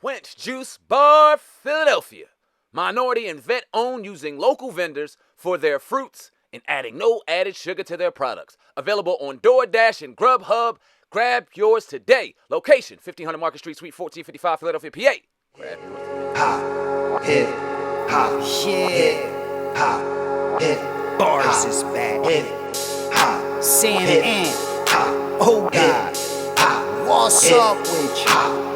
Wench Juice Bar, Philadelphia. Minority and vet owned, using local vendors for their fruits and adding no added sugar to their products. Available on DoorDash and Grubhub. Grab yours today. Location 1500 Market Street, Suite 1455, Philadelphia, PA. Grab yours today. Hop, hip, hop, Yeah. hip, hop, hip. Bars hop, is back. Hip, hop, Sam hip, Ant. hop, Oh God. hip, hop, What's hip, up with you? hop.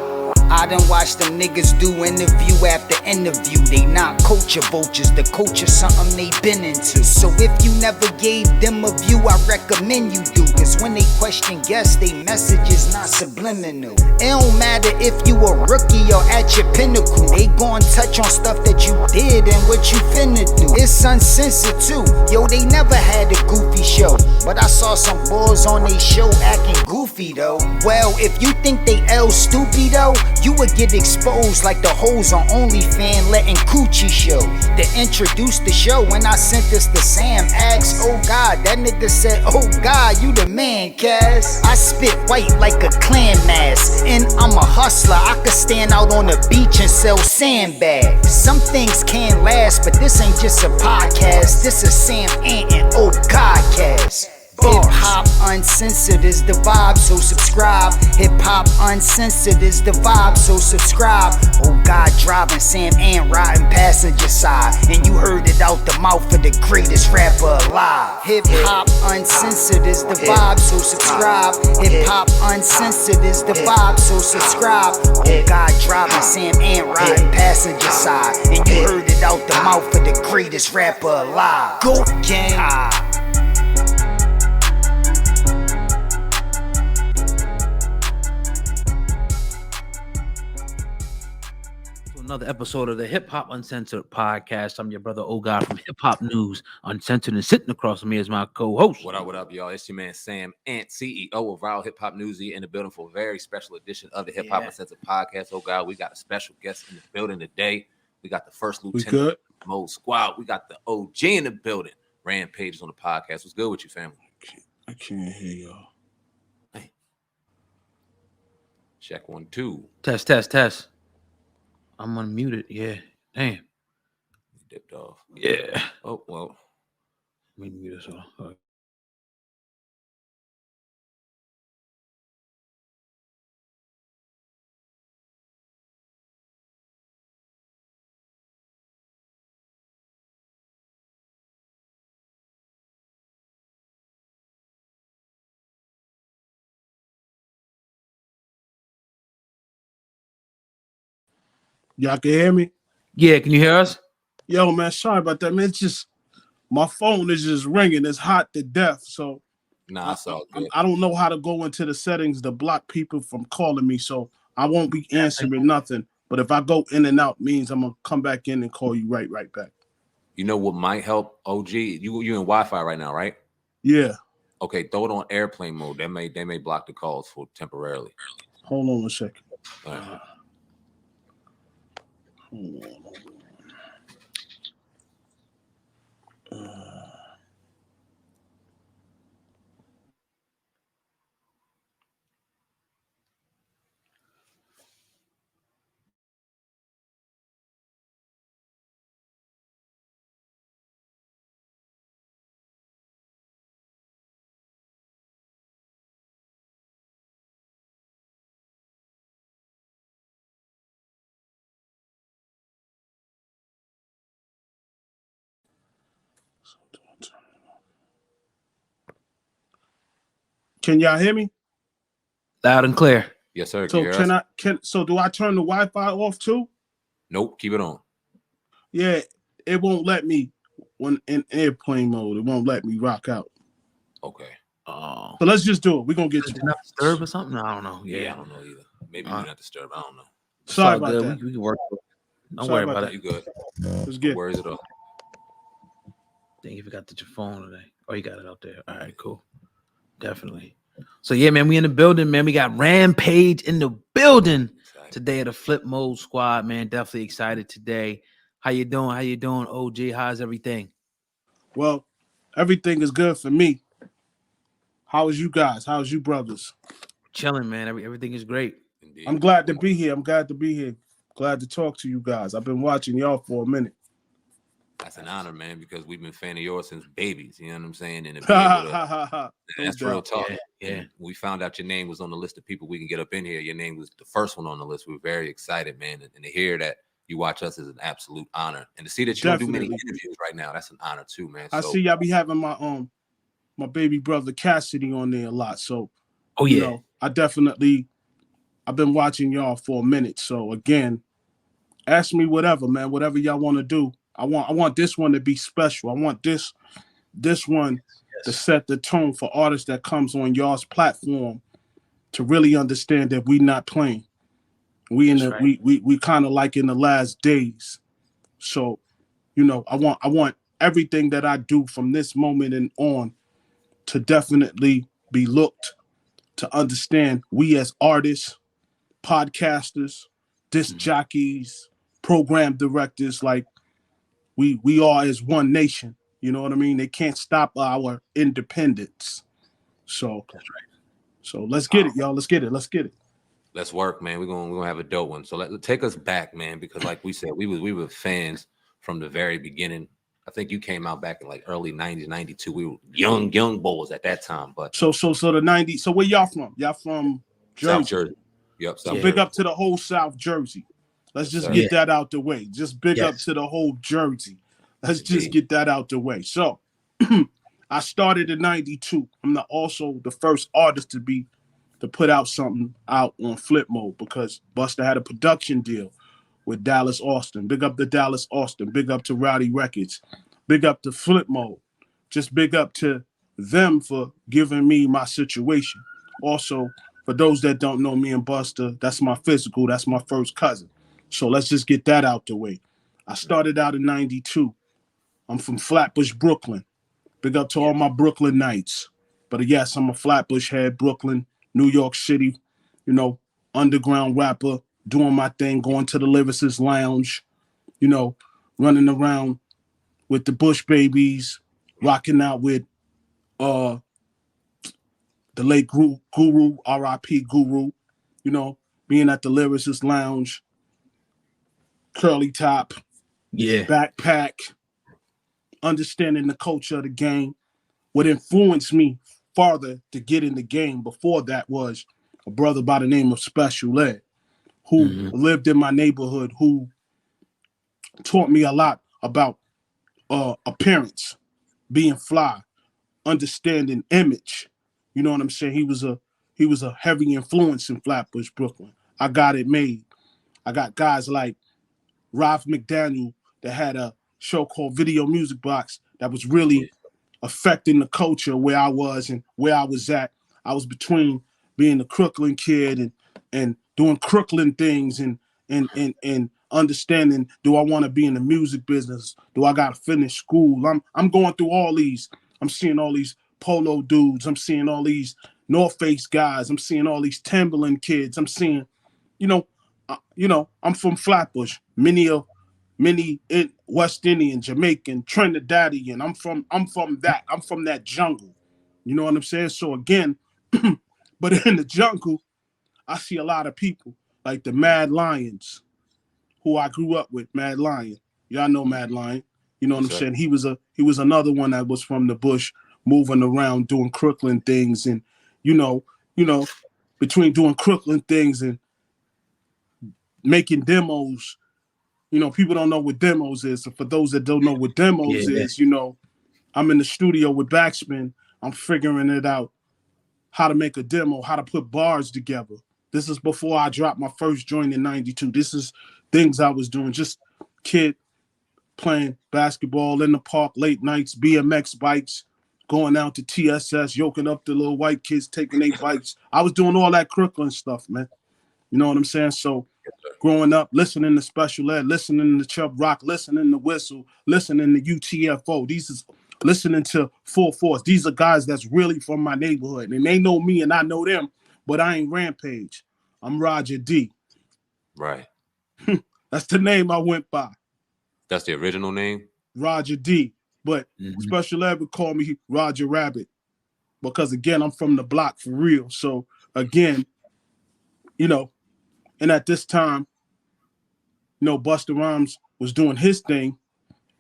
I done watched them niggas do interview after interview. They not culture vultures, the culture something they been into. So if you never gave them a view, I recommend you do. Cause when they question guests, they message is not subliminal. It don't matter if you a rookie or at your pinnacle. They gon' touch on stuff that you did and what you finna do. It's uncensored too. Yo, they never had a goofy show, but I saw some boys on they show acting goofy though. Well, if you think they L stupid though, you would get exposed like the hoes on OnlyFans letting coochie show. To introduce the show, when I sent this to Sam, asked, oh God, that nigga said, oh God, you the man, Cass. I spit white like a clan mask, and I'm a hustler. I could stand out on the beach and sell sandbags. Some things can't last, but this ain't just a podcast. This is Sam Ant and oh God, Cass. Hip hop uncensored is the vibe, so subscribe. Hip hop uncensored is the vibe, so subscribe. Oh God, driving Sam Ant riding passenger side, and you heard it out the mouth of the greatest rapper alive. Hip hop uncensored is the vibe, so subscribe. Hip hop uncensored is the vibe, so subscribe. Oh God, driving Sam Ant riding passenger side, and you heard it out the mouth of the greatest rapper alive. Go gang. Another episode of the Hip Hop Uncensored podcast. I'm your brother O God from Hip Hop News Uncensored, and sitting across from me is my co-host. What up, y'all? It's your man Sam Ant, CEO of Viral Hip Hop News, in the building for a very special edition of the Hip Hop Uncensored podcast. Oh God, we got a special guest in the building today. We got the first lieutenant of Flipmode Squad. We got the OG in the building. Rampage is on the podcast. What's good with you, family? I can't hear y'all. Hey. Check 1 2. Test. I'm unmuted. Yeah. Damn. You dipped off. Yeah. Oh, well. Let me mute this off. Y'all can hear me? Yeah, can you hear us? Yo, man, sorry about that, man. It's just my phone is just ringing. It's hot to death. So Nah, it's all good. I don't know how to go into the settings to block people from calling me. So I won't be answering nothing. But if I go in and out, means I'm gonna come back in and call you right back. You know what might help, OG? You in Wi-Fi right now, right? Yeah. Okay, throw it on airplane mode. They may block the calls for temporarily. Hold on a second. All right. Hold on. Can y'all hear me? Loud and clear. Yes, sir. So so do I turn the Wi-Fi off too? Nope, keep it on. Yeah, it won't let me when in airplane mode. It won't let me rock out. Okay. Oh. So let's just do it. We're gonna get Did you. not disturb or something? I don't know. Yeah, I don't know either. Maybe you're not disturbed. I don't know. Sorry about that. We can work. Don't Sorry worry about about You it. good? Let's get. No worries at all. Think you forgot your phone today. Oh, you got it out there. All right, cool. Definitely. So yeah, man, we in the building, man. We got Rampage in the building today at the Flipmode Squad, man. Definitely excited today. How you doing? OG? How's everything? Well, everything is good for me. How's you guys? How's you brothers? Chilling, man. Everything is great. Indeed. I'm glad to be here. Glad to talk to you guys. I've been watching y'all for a minute. That's an honor, man, because we've been fan of yours since babies. You know what I'm saying? And to be able to, that's real talk. Yeah. And we found out your name was on the list of people we can get up in here. Your name was the first one on the list. We were very excited, man. And to hear that you watch us is an absolute honor. And to see that you don't do many interviews right now, that's an honor too, man. I see y'all be having my baby brother Cassidy on there a lot. So, you know, I've been watching y'all for a minute. So again, ask me whatever, man. Whatever y'all want to do. I want this one to be special. I want this one to set the tone for artists that comes on y'all's platform to really understand that we not playing. We we kind of like in the last days. So, you know, I want everything that I do from this moment and on to definitely be looked to understand we as artists, podcasters, disc jockeys, program directors, like we are as one nation. You know what I mean? They can't stop our independence. So that's right. So let's get it, y'all. Let's get it. Let's work, man. We're gonna have a dope one. So take us back, man, because like we said, we were fans from the very beginning. I think you came out back in like early 90s, 92. We were young boys at that time. But so the 90s. So where y'all from? Y'all from Jersey? South Jersey. Yep. So big up to the whole South Jersey. Let's just get that out the way. Just big up to the whole Jersey. Let's just get that out the way. So I started in 92. I'm also the first artist to put out something out on Flipmode because Busta had a production deal with Dallas Austin. Big up to Dallas Austin. Big up to Rowdy Records. Big up to Flipmode. Just big up to them for giving me my situation. Also, for those that don't know me and Busta, that's my physical. That's my first cousin. So let's just get that out the way. I started out in 92. I'm from Flatbush, Brooklyn. Big up to all my Brooklyn Knights. But yes, I'm a Flatbush head, Brooklyn, New York City, you know, underground rapper, doing my thing, going to the Lyricist Lounge, you know, running around with the Bush Babies, rocking out with the late Guru, R.I.P. Guru, you know, being at the Lyricist Lounge, curly top, backpack, understanding the culture of the game. What influenced me farther to get in the game before that was a brother by the name of Special Ed, who lived in my neighborhood, who taught me a lot about appearance, being fly, understanding image. You know what I'm saying? He was a heavy influence in Flatbush, Brooklyn. I got it made. I got guys like Ralph McDaniel that had a show called Video Music Box that was really affecting the culture where I was and where I was at. I was between being a Crooklyn kid and doing Crooklyn things and understanding, do I want to be in the music business? Do I got to finish school? I'm going through all these. I'm seeing all these polo dudes. I'm seeing all these North Face guys. I'm seeing all these Timberland kids. I'm seeing, I'm from Flatbush, many West Indian, Jamaican, Trinidadian. I'm from that. I'm from that jungle. You know what I'm saying? So again, but in the jungle, I see a lot of people like the Mad Lions, who I grew up with. Mad Lion, y'all know Mad Lion. You know what I'm saying? He was another one that was from the bush, moving around doing Crooklyn things, and you know, between doing Crooklyn things and making demos. You know, people don't know what demos is. So for those that don't know what demos is, you know, I'm in the studio with Backspin. I'm figuring it out, how to make a demo, how to put bars together. This is before I dropped my first joint in 92. This is things I was doing, just kid playing basketball in the park, late nights, BMX bikes, going out to TSS, yoking up the little white kids, taking their bikes. I was doing all that Crooklyn stuff, man. You know what I'm saying? So growing up, listening to Special Ed, listening to Chubb Rock, listening to Whistle, listening to UTFO. These is listening to Full Force. These are guys that's really from my neighborhood. And they know me and I know them, but I ain't Rampage. I'm Roger D. Right. That's the name I went by. That's the original name? Roger D. But Special Ed would call me Roger Rabbit. Because again, I'm from the block for real. So again, you know, and at this time, Busta Rhymes was doing his thing,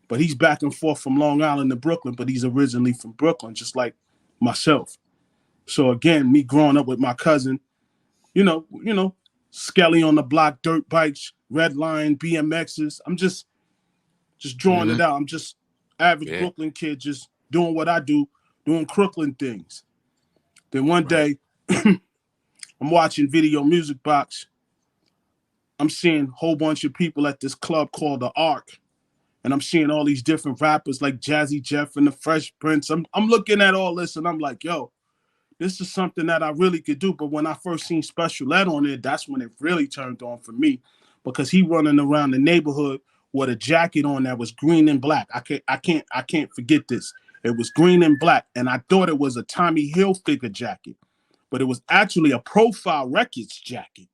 but he's back and forth from Long Island to Brooklyn, but he's originally from Brooklyn, just like myself. So again, me growing up with my cousin, Skelly on the block, dirt bikes, red line, BMXs. I'm just drawing it out. I'm just average Brooklyn kid, just doing what I do, doing Crooklyn things. Then one day, I'm watching Video Music Box. I'm seeing a whole bunch of people at this club called the Ark. And I'm seeing all these different rappers like Jazzy Jeff and the Fresh Prince. I'm looking at all this and I'm like, yo, this is something that I really could do. But when I first seen Special Ed on it, that's when it really turned on for me, because he running around the neighborhood with a jacket on that was green and black. I can't forget this. It was green and black, and I thought it was a Tommy Hilfiger jacket, but it was actually a Profile Records jacket.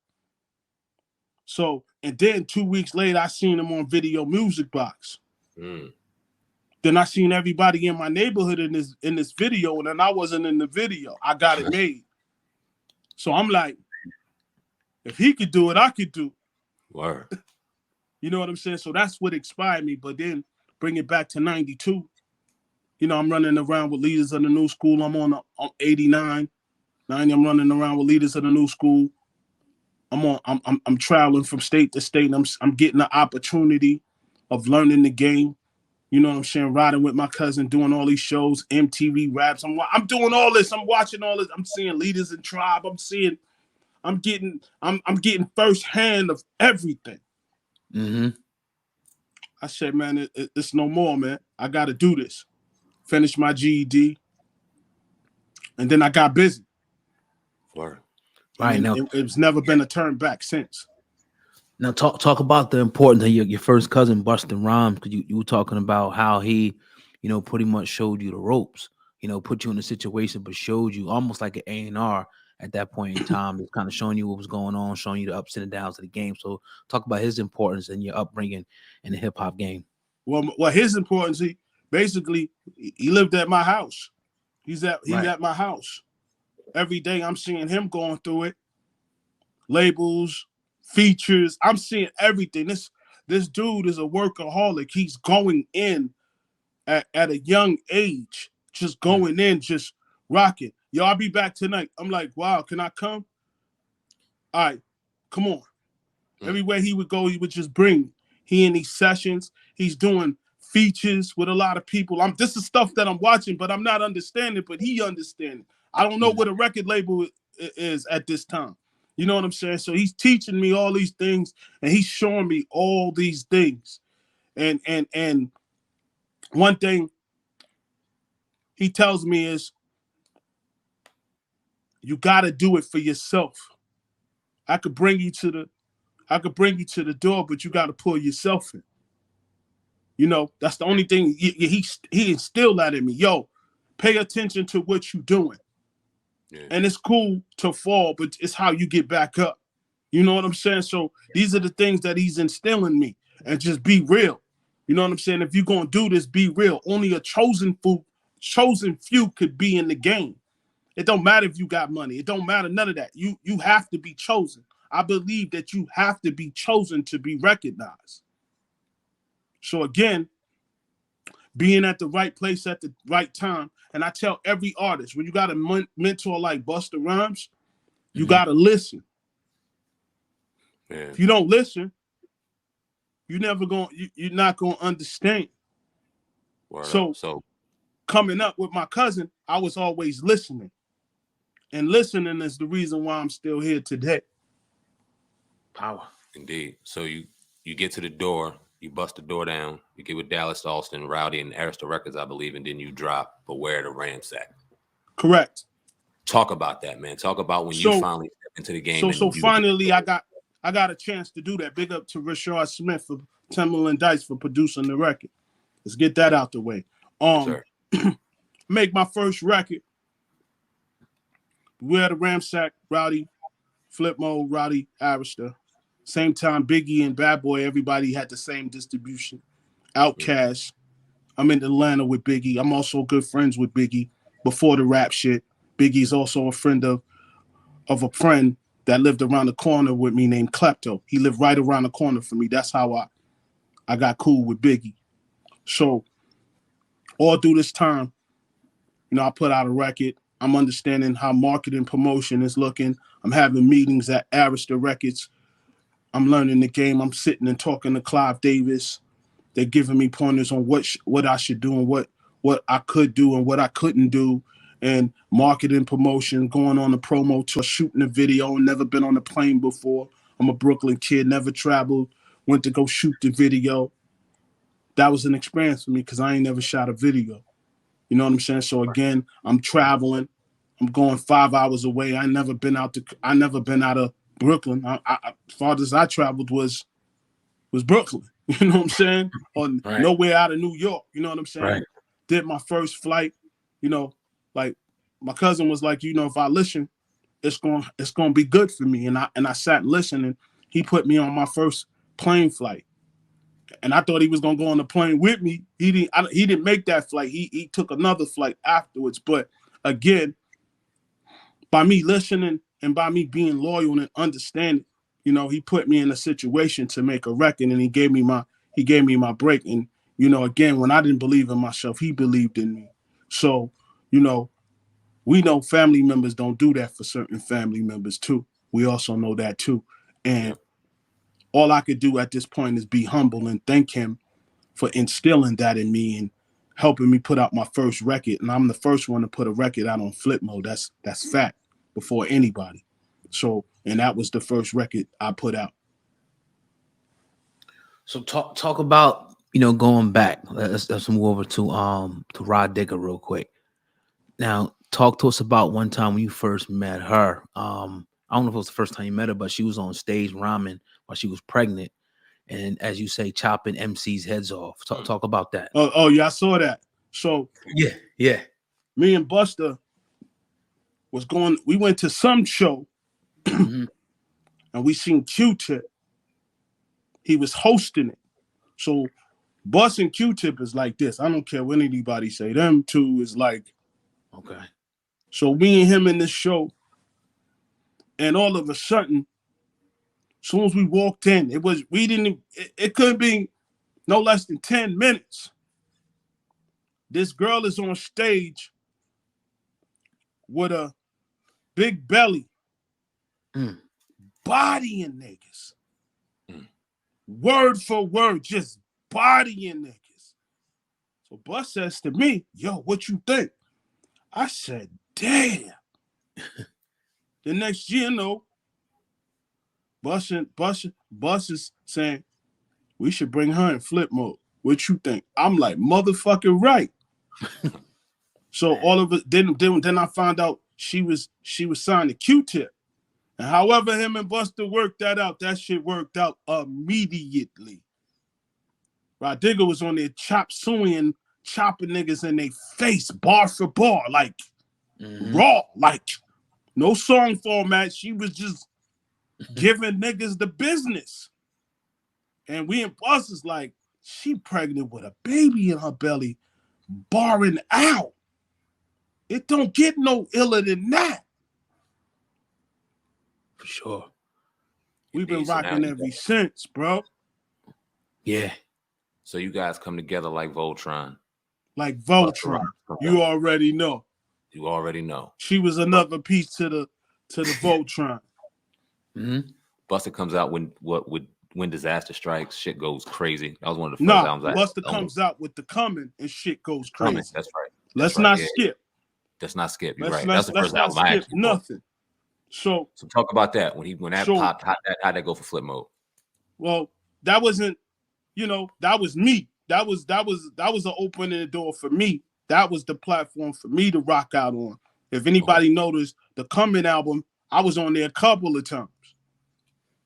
So, and then 2 weeks later, I seen him on Video Music Box. Then I seen everybody in my neighborhood in this video, and then I wasn't in the video. I got it made. So I'm like, if he could do it, I could do. Word. You know what I'm saying? So that's what inspired me. But then bring it back to 92. I'm running around with Leaders of the New School. I'm 89, 90. I'm running around with Leaders of the New School. I'm traveling from state to state. And I'm getting the opportunity of learning the game. You know what I'm saying? Riding with my cousin, doing all these shows, MTV raps. I'm doing all this. I'm watching all this. I'm seeing Leaders in Tribe. I'm getting firsthand of everything. I said, man, it's no more, man. I got to do this. Finish my GED. And then I got busy. Word. Right now, it's never been a turn back since. Now talk about the importance of your first cousin, Busta Rhymes, because you were talking about how he, pretty much showed you the ropes, put you in a situation, but showed you almost like an A&R at that point in time. It's kind of showing you what was going on, showing you the ups and downs of the game. So talk about his importance and your upbringing in the hip hop game. Well, his importance, he lived at my house. He's at my house. Every day I'm seeing him going through it. Labels, features. I'm seeing everything. This dude is a workaholic. He's going in at a young age, just going in, just rocking. Yo, I'll be back tonight. I'm like, wow, can I come? All right, come on. Everywhere he would go, he would just bring me. He in these sessions, he's doing features with a lot of people. This is stuff that I'm watching, but I'm not understanding, but he understands. I don't know what a record label is at this time. You know what I'm saying? So he's teaching me all these things, and he's showing me all these things. And one thing he tells me is, you got to do it for yourself. I could bring you to the door, but you got to pull yourself in. That's the only thing he instilled that in me. Yo, pay attention to what you're doing. Yeah. And it's cool to fall, but it's how you get back up. You know what I'm saying? So these are the things that he's instilling me, and just be real. You know what I'm saying? If you're going to do this, be real. Only a chosen few could be in the game. It don't matter if you got money. It don't matter, none of that. You have to be chosen. I believe that you have to be chosen to be recognized. So again, being at the right place at the right time. And I tell every artist, when you got a mentor like Busta Rhymes, you got to listen. Man. If you don't listen, you're not going to understand. So coming up with my cousin, I was always listening. And listening is the reason why I'm still here today. Power. Indeed. So you get to the door, you bust the door down, you get with Dallas Austin, Rowdy, and Arista Records, I believe, and then you drop Beware the Ramsack. Correct. Talk about that, man. Talk about when you finally stepped into the game. So finally, I got a chance to do that. Big up to Rashard Smith for Timberland Dice for producing the record. Let's get that out the way. Make my first record. Beware the Ramsack, Rowdy, Flipmode, Rowdy, Arista. Same time, Biggie and Bad Boy, everybody had the same distribution. Outkast. I'm in Atlanta with Biggie. I'm also good friends with Biggie before the rap shit. Biggie's also a friend of a friend that lived around the corner with me named Klepto. He lived right around the corner from me. That's how I got cool with Biggie. So all through this time, you know, I put out a record. I'm understanding how marketing promotion is looking. I'm having meetings at Arista Records. I'm learning the game. I'm sitting and talking to Clive Davis. They're giving me pointers on what I should do and what I could do and what I couldn't do. And marketing promotion, going on a promo tour, shooting a video, never been on a plane before. I'm a Brooklyn kid, never traveled, went to go shoot the video. That was an experience for me because I ain't never shot a video. You know what I'm saying? So again, I'm traveling. I'm going 5 hours away. I never been out of Brooklyn. As far as I traveled was Brooklyn. You know what I'm saying? Or nowhere out of New York. You know what I'm saying? Right. Did my first flight. You know, like my cousin was like, you know, if I listen, it's gonna be good for me. And I sat listening. He put me on my first plane flight. And I thought he was gonna go on the plane with me. He didn't make that flight. He took another flight afterwards. But again, by me listening and by me being loyal and understanding, you know, he put me in a situation to make a record, and he gave me my break. And you know, again, when I didn't believe in myself, he believed in me. So, you know, we know family members don't do that for certain family members too. We also know that too. And all I could do at this point is be humble and thank him for instilling that in me and helping me put out my first record. And I'm the first one to put a record out on Flipmode. That's fact, before anybody. So, and that was the first record I put out. So talk about, you know, going back. Let's move over to Rah Digga real quick. Now, talk to us about one time when you first met her. I don't know if it was the first time you met her, but she was on stage rhyming while she was pregnant, and as you say, chopping MC's heads off. Talk about that. Oh yeah, I saw that. So yeah. Me and Busta we went to some show and we seen Q-Tip. He was hosting it. So Bus and Q-Tip is like this. I don't care what anybody say. Them two is like, okay. So me and him in this show, and all of a sudden, as soon as we walked in, it couldn't be no less than 10 minutes. This girl is on stage with a big belly, bodying niggas. Word for word, just bodying niggas. So Bus says to me, yo, what you think? I said, damn. The next year, you know, Bus is saying, we should bring her in Flipmode. What you think? I'm like, motherfucking right. So all of it, then I found out she was signed to Q-Tip. And however him and Busta worked that out, that shit worked out immediately. Rah Digga was on there chopping niggas in their face, bar for bar, like raw, like no song format. She was just giving niggas the business. And we and Busta's like, she pregnant with a baby in her belly, barring out. It don't get no iller than that. For sure. We've been rocking ever since, bro. Yeah. So you guys come together like Voltron. Like Voltron. You already know. You already know. She was another piece to the Voltron. Busta comes out when disaster strikes, shit goes crazy. That was one of the first albums. Busta comes out with the coming and shit goes crazy. That's right. Let's not skip. Let's not skip. You're right. That's the first album I actually nothing. So talk about that when that popped. How'd that go for Flipmode? Well, that wasn't, you know, that was me. That was an opening door for me. That was the platform for me to rock out on. If anybody noticed the Coming album, I was on there a couple of times.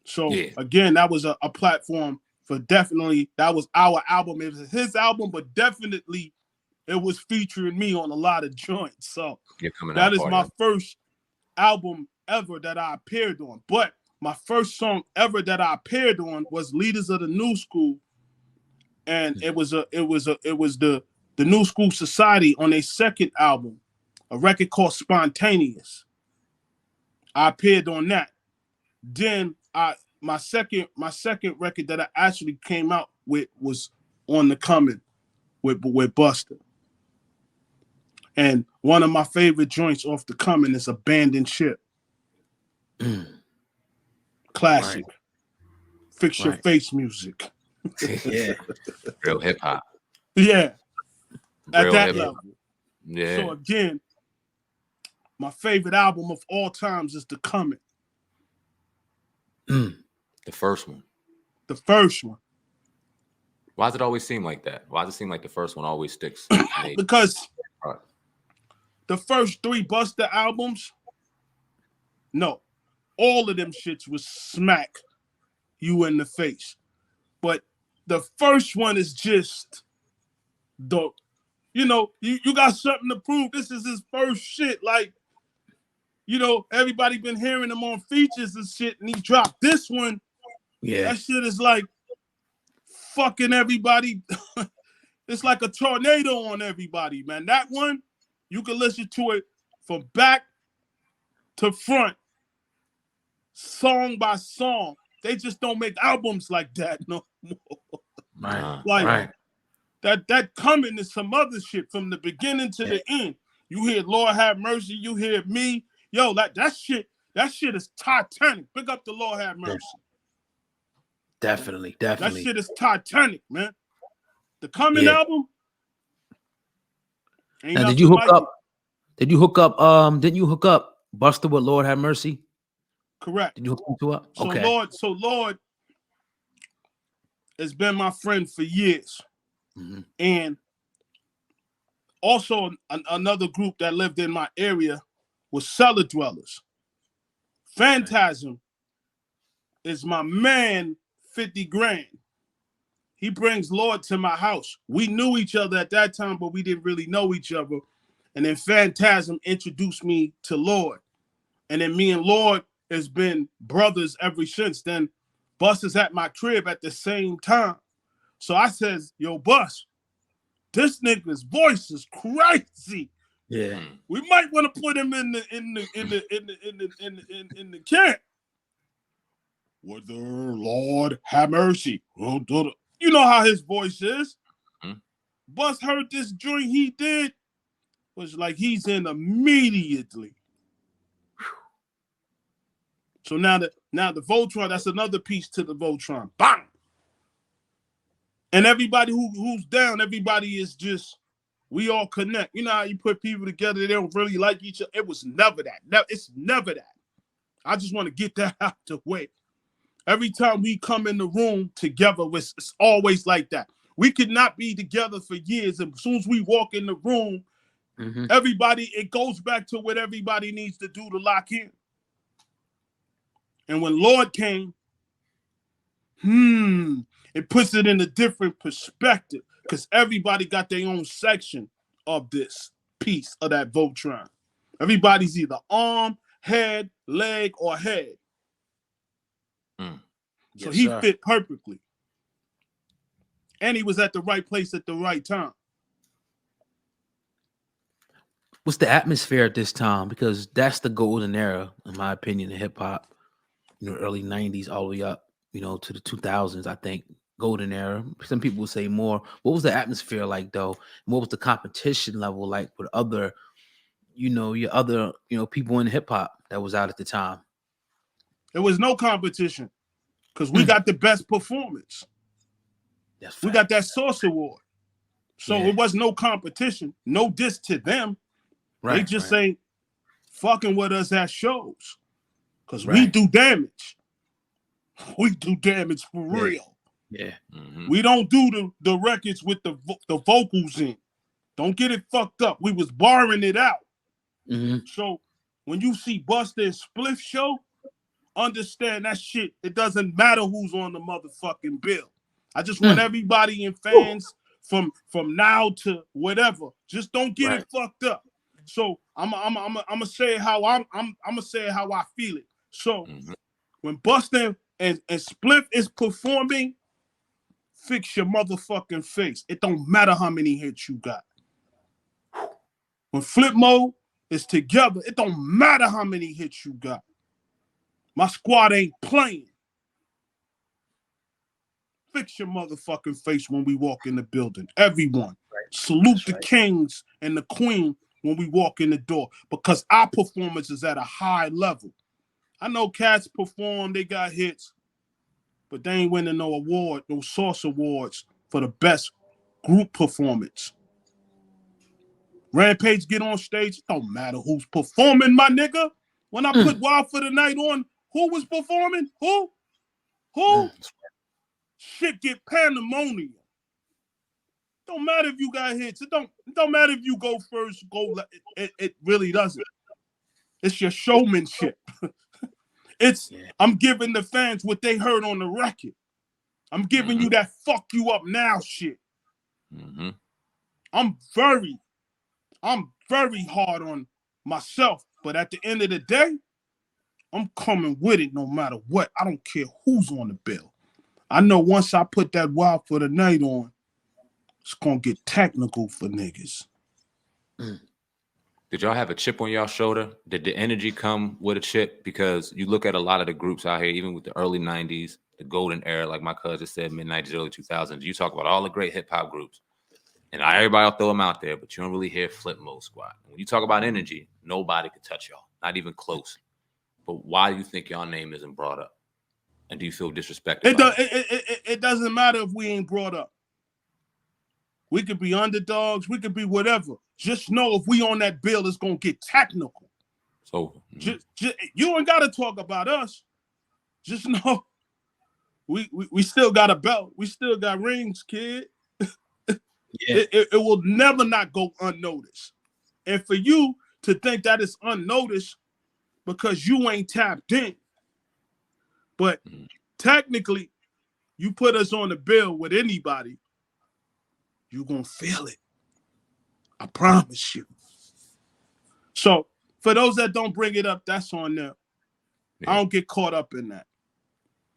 So again, that was a platform for definitely, that was our album. It was his album, but definitely it was featuring me on a lot of joints. So that is my first album ever that I appeared on. But my first song ever that I appeared on was Leaders of the New School. And it was the New School Society on their second album, a record called Spontaneous. I appeared on that. Then my second record that I actually came out with was On the Coming with Busta. And one of my favorite joints off The Coming is Abandoned Ship. Classic. Right. Fix your face music. Yeah. Real hip hop. Yeah. At Real that hip-hop. level. Yeah. So again, my favorite album of all times is The Coming. The first one. The first one. Why does it always seem like that? Why does it seem like the first one always sticks? Because the first 3 Busta albums, no, all of them shits was smack you in the face. But the first one is just the, you know, you got something to prove. This is his first shit. Like, you know, everybody been hearing him on features and shit, and he dropped this one. Yeah. That shit is like fucking everybody. It's like a tornado on everybody, man. That one, you can listen to it from back to front, song by song. They just don't make albums like that no more. Right. Like right. that Coming is some other shit from the beginning to the end. You hear Lord Have Mercy, you hear Me. Yo, that shit is Titanic. Pick up the Lord Have Mercy. Definitely. That shit is Titanic, man. The Coming album. Now, did you hook up? Did you hook up? Didn't you hook up Busta with Lord Have Mercy? Correct. Did you hook them two up? Okay. Lord has been my friend for years. Mm-hmm. And also another group that lived in my area was Cellar Dwellers. Phantasm is my man, 50 grand. He brings Lord to my house. We knew each other at that time, but we didn't really know each other. And then Phantasm introduced me to Lord. And then me and Lord has been brothers ever since. Then Bus is at my crib at the same time. So I says, yo, Bus, this nigga's voice is crazy. Yeah. We might want to put him in the camp. Whether Lord have mercy. You know how his voice is. Bus heard this joint he did, was like he's in immediately. So now the Voltron, that's another piece to the Voltron. Bang! And everybody who's down, everybody is just, we all connect. You know how you put people together, they don't really like each other. It was never that. It's never that. I just want to get that out the way. Every time we come in the room together, it's always like that. We could not be together for years. And as soon as we walk in the room, everybody, it goes back to what everybody needs to do to lock in. And when Lord came, it puts it in a different perspective because everybody got their own section of this piece of that Voltron. Everybody's either arm, head, leg, or head. So he fit perfectly. And he was at the right place at the right time. What's the atmosphere at this time? Because that's the golden era, in my opinion, in hip hop. You know, early 90s all the way up, you know, to the 2000s, I think. Golden era. Some people would say more. What was the atmosphere like, though? And what was the competition level like with other, you know, your other, you know, people in hip hop that was out at the time? There was no competition because we got the best performance. We got that Source Award. So it was no competition. No diss to them. They just ain't fucking with us at shows. Because we do damage. We do damage for real. Yeah. We don't do the records with the vocals in. Don't get it fucked up. We was barring it out. So when you see Busta and Spliff show, understand that shit. It doesn't matter who's on the motherfucking bill. I just want everybody and fans from now to whatever. Just don't get it fucked up. So I'm gonna say how I'm gonna say how I feel it. So when Busta and Spliff is performing, fix your motherfucking face. It don't matter how many hits you got. When Flipmode is together, it don't matter how many hits you got. My squad ain't playing. Fix your motherfucking face when we walk in the building. Everyone. Salute the kings and the queen when we walk in the door, because our performance is at a high level. I know cats perform, they got hits, but they ain't winning no award, no Source Awards for the best group performance. Rampage get on stage, it don't matter who's performing, my nigga. When I put Wild for the Night on, who was performing? Who? Shit get pandemonium. Don't matter if you got hits. It don't matter if you go first, it really doesn't. It's your showmanship. I'm giving the fans what they heard on the record. I'm giving you that fuck you up now shit. Mm-hmm. I'm very hard on myself, but at the end of the day, I'm coming with it no matter what. I don't care who's on the bill. I know once I put that Wild for the Night on, it's gonna get technical for niggas. Did y'all have a chip on y'all shoulder? Did the energy come with a chip? Because you look at a lot of the groups out here, even with the early 90s, the golden era, like my cousin said, mid-90s, early 2000s. You talk about all the great hip-hop groups. And everybody will throw them out there, but you don't really hear Flipmode Squad. When you talk about energy, nobody could touch y'all, not even close. But why do you think y'all name isn't brought up? And do you feel disrespected? It doesn't matter if we ain't brought up. We could be underdogs. We could be whatever. Just know if we on that bill, it's going to get technical. So just, you ain't got to talk about us. Just know we still got a belt. We still got rings, kid. It will never not go unnoticed. And for you to think that it's unnoticed because you ain't tapped in. But technically, you put us on the bill with anybody, you're going to feel it. I promise you. So for those that don't bring it up, that's on them. Yeah. I don't get caught up in that.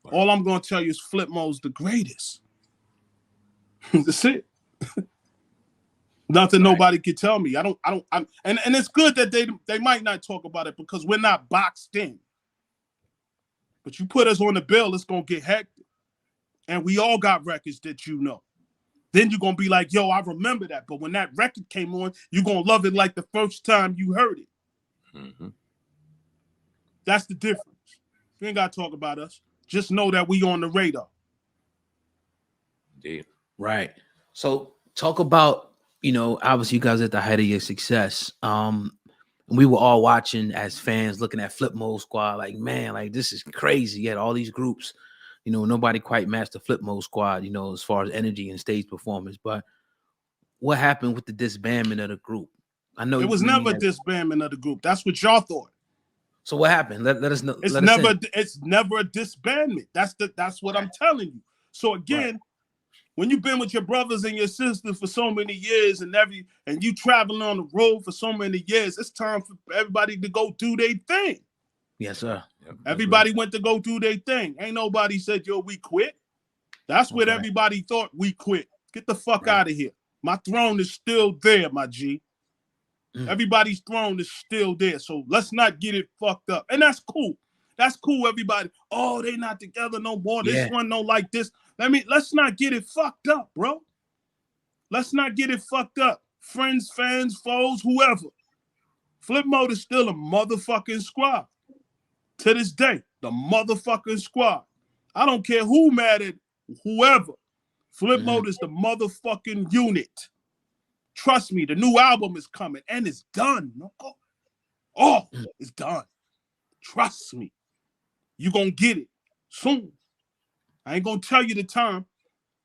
Wow. All I'm going to tell you is Flipmode's the greatest. That's it. Nothing nobody can tell me. And it's good that they might not talk about it because we're not boxed in. But you put us on the bill, it's going to get hectic. And we all got records that you know. Then you're going to be like, yo, I remember that. But when that record came on, you're going to love it like the first time you heard it. Mm-hmm. That's the difference. You ain't got to talk about us. Just know that we on the radar. Indeed. Right. So talk about, obviously you guys at the height of your success. We were all watching as fans, looking at Flipmode Squad, like, man, like this is crazy. You had all these groups, nobody quite matched the Flipmode Squad, as far as energy and stage performance. But what happened with the disbandment of the group? I know it was never a disbandment of the group. That's what y'all thought. So what happened? Let us know. It's never a disbandment. That's what I'm telling you. So again, when you've been with your brothers and your sisters for so many years and you traveling on the road for so many years, it's time for everybody to go do their thing. Yes, sir. Everybody went to go do their thing. Ain't nobody said, yo, we quit. That's what everybody thought, we quit. Get the fuck out of here. My throne is still there, my G. Everybody's throne is still there. So let's not get it fucked up. And that's cool. That's cool, everybody. Oh, they not together no more. This one don't like this. Let's not get it fucked up, bro. Let's not get it fucked up. Friends, fans, foes, whoever. Flipmode is still a motherfucking squad. To this day, the motherfucking squad. I don't care who mad at whoever. Flipmode is the motherfucking unit. Trust me, the new album is coming and it's done. Oh, it's done. Trust me. You're going to get it soon. I ain't going to tell you the time.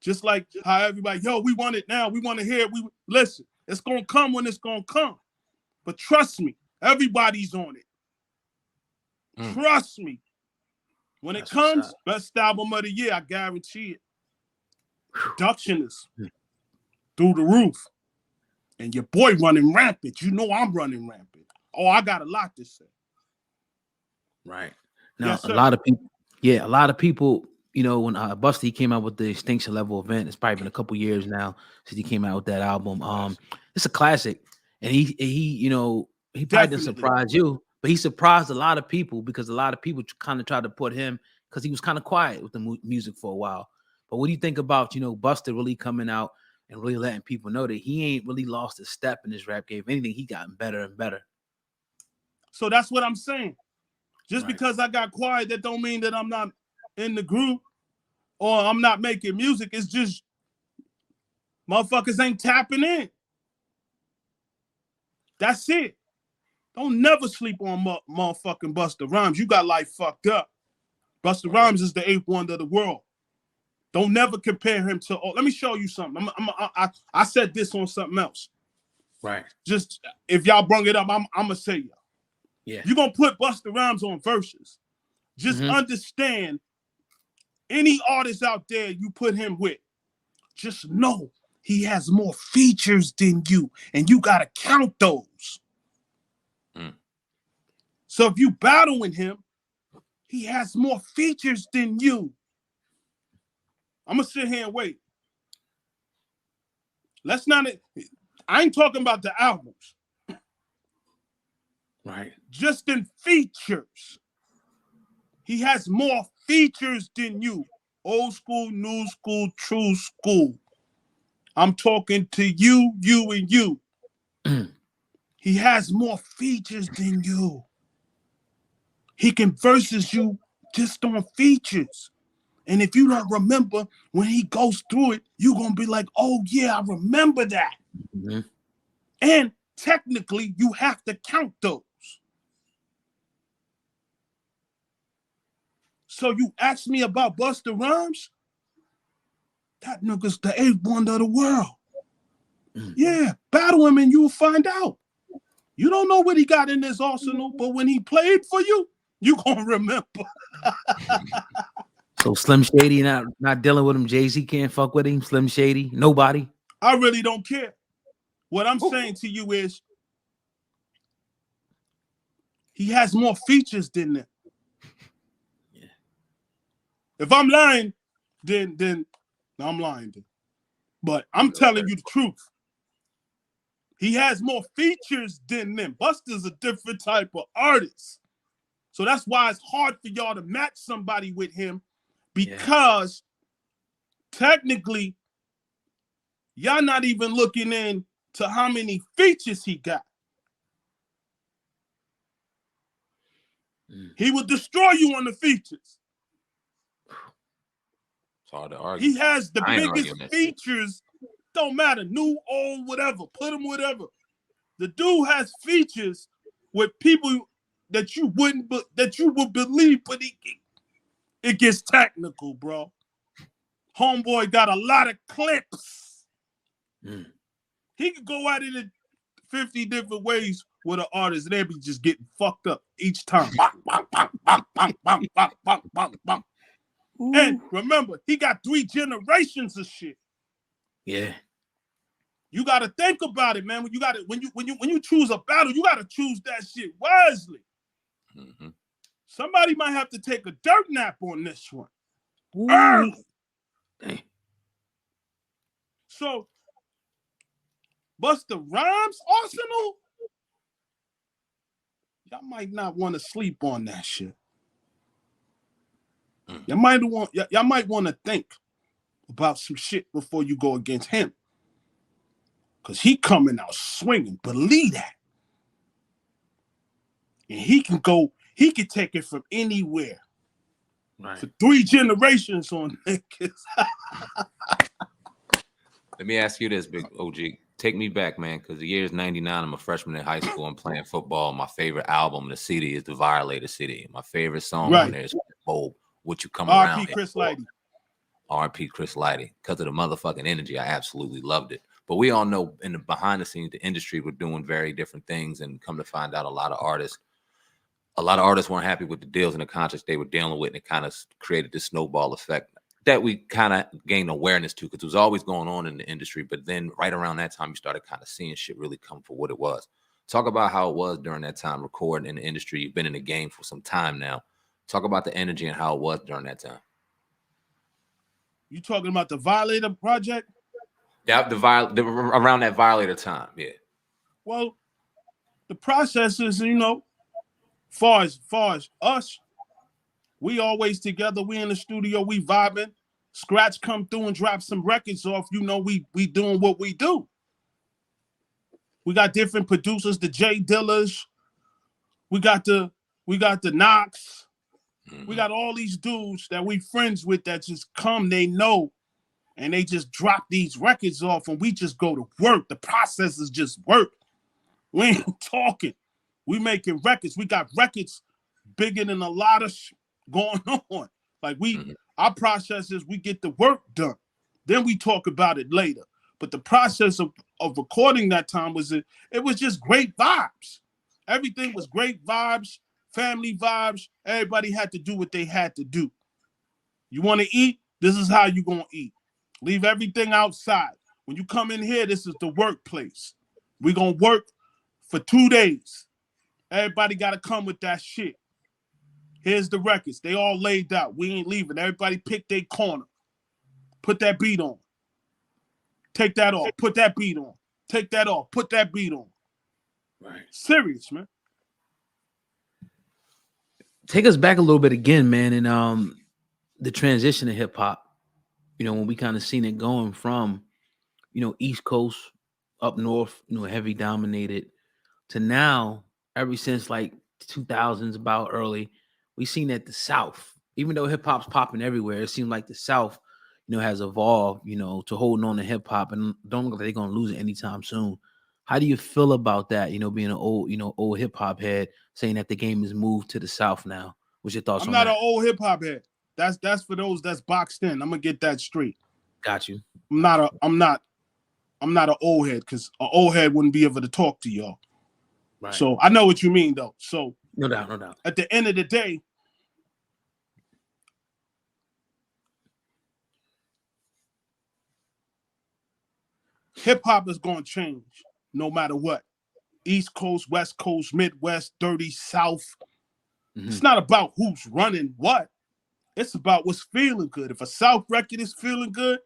Just like how everybody, yo, we want it now. We want to hear it. Listen, it's going to come when it's going to come. But trust me, everybody's on it. Trust me. When it comes, best album of the year, I guarantee it. Production is through the roof. And your boy running rampant. You know I'm running rampant. Oh, I got a lot to say. Right. Now, a lot of people, when Busta came out with the Extinction Level event, it's probably been a couple years now since he came out with that album. It's a classic. And he probably didn't surprise you, But he surprised a lot of people because a lot of people kind of tried to put him because he was kind of quiet with the music for a while. But what do you think about, Busta really coming out and really letting people know that he ain't really lost a step in his rap game? If anything, he gotten better and better. So that's what I'm saying. Just Right. because I got quiet, that don't mean that I'm not in the group or I'm not making music. It's just motherfuckers ain't tapping in. That's it. Don't never sleep on motherfucking Busta Rhymes. You got life fucked up. Busta Rhymes is the 8th wonder of the world. Don't never compare him to. Let me show you something. I said this on something else. Right. Just if y'all brung it up, I'm gonna say y'all. Yeah. You're gonna put Busta Rhymes on verses. Just understand, any artist out there you put him with, just know he has more features than you, and you gotta count those. So if you battling him, he has more features than you. I'm gonna sit here and wait. I ain't talking about the albums. Right. Just in features. He has more features than you. Old school, new school, true school. I'm talking to you, and you. He has more features than you. He can versus you just on features. And if you don't remember, when he goes through it, you're going to be like, oh, yeah, I remember that. Mm-hmm. And technically, you have to count those. So you asked me about Busta Rhymes? That nigga's the 8th wonder of the world. Yeah, battle him and you'll find out. You don't know what he got in his arsenal, but when he played for you, you gonna remember. So Slim Shady not dealing with him. Jay-Z can't fuck with him. Slim Shady, nobody. I really don't care. What I'm saying to you is, he has more features than them. Yeah. If I'm lying, then I'm lying. But I'm telling you the truth. He has more features than them. Busta's a different type of artist. So that's why it's hard for y'all to match somebody with him, because technically, y'all not even looking into how many features he got. He will destroy you on the features. It's hard to argue. He has the biggest features. Don't matter, new, old, whatever. Put him whatever. The dude has features with people that you would believe, but it gets technical, bro. Homeboy got a lot of clips. He could go at it in 50 different ways with an artist, and they be just getting fucked up each time. And remember, he got 3 generations of shit. Yeah. You got to think about it, man. When you choose a battle, you got to choose that shit wisely. Somebody might have to take a dirt nap on this one. Early. Dang. So, Busta Rhymes arsenal, y'all might not want to sleep on that shit. Y'all might want to think about some shit before you go against him. Because he coming out swinging. Believe that. And he can take it from anywhere. Right. For 3 generations on niggas. Let me ask you this, big OG. Take me back, man, because the year is 99. I'm a freshman in high school. I'm playing football. My favorite album, the CD, is The Violator CD. My favorite song on there is What You Come Around. R.P. Chris Lighty. R.P. Chris Lighty. Because of the motherfucking energy, I absolutely loved it. But we all know in the behind the scenes, the industry were doing very different things, and come to find out a lot of artists weren't happy with the deals and the contracts they were dealing with, and it kind of created this snowball effect that we kind of gained awareness to, because it was always going on in the industry. But then right around that time, you started kind of seeing shit really come for what it was. Talk about how it was during that time recording in the industry. You've been in the game for some time now. Talk about the energy and how it was during that time. You talking about the Violator project? Around that Violator time, yeah. Well, the process is, far as us, we always together. We in the studio, we vibing. Scratch come through and drop some records off. You know, we doing what we do. We got different producers, the J Dillers. We got the Knox. We got all these dudes that we friends with that just come, they know, and they just drop these records off, and we just go to work. The process is just work. We ain't talking. We making records. We got records bigger than a lot of going on. Like our process is we get the work done. Then we talk about it later. But the process of recording that time it was just great vibes. Everything was great vibes, family vibes. Everybody had to do what they had to do. You want to eat? This is how you going to eat. Leave everything outside. When you come in here, this is the workplace. We're going to work for 2 days. Everybody got to come with that shit. Here's the records. They all laid out. We ain't leaving. Everybody pick their corner. Put that beat on. Take that off. Put that beat on. Take that off. Put that beat on. Right. Serious, man. Take us back a little bit again, man, and the transition to hip hop. You know, when we kind of seen it going from, you know, East Coast up north, you know, heavy dominated, to now, ever since like 2000s, about early, we seen that the South, even though hip hop's popping everywhere, it seems like the South, you know, has evolved, you know, to holding on to hip hop, and don't look like they're gonna lose it anytime soon. How do you feel about that? You know, being an old hip hop head, saying that the game has moved to the South now. What's your thoughts on that? I'm not an old hip hop head. That's for those that's boxed in. I'm gonna get that straight. Got you. I'm not an old head, because an old head wouldn't be able to talk to y'all. Right. So I know what you mean though. So no doubt. At the end of the day, hip hop is gonna change no matter what. East Coast, West Coast, Midwest, dirty South. It's not about who's running what. It's about what's feeling good. If a South record is feeling good,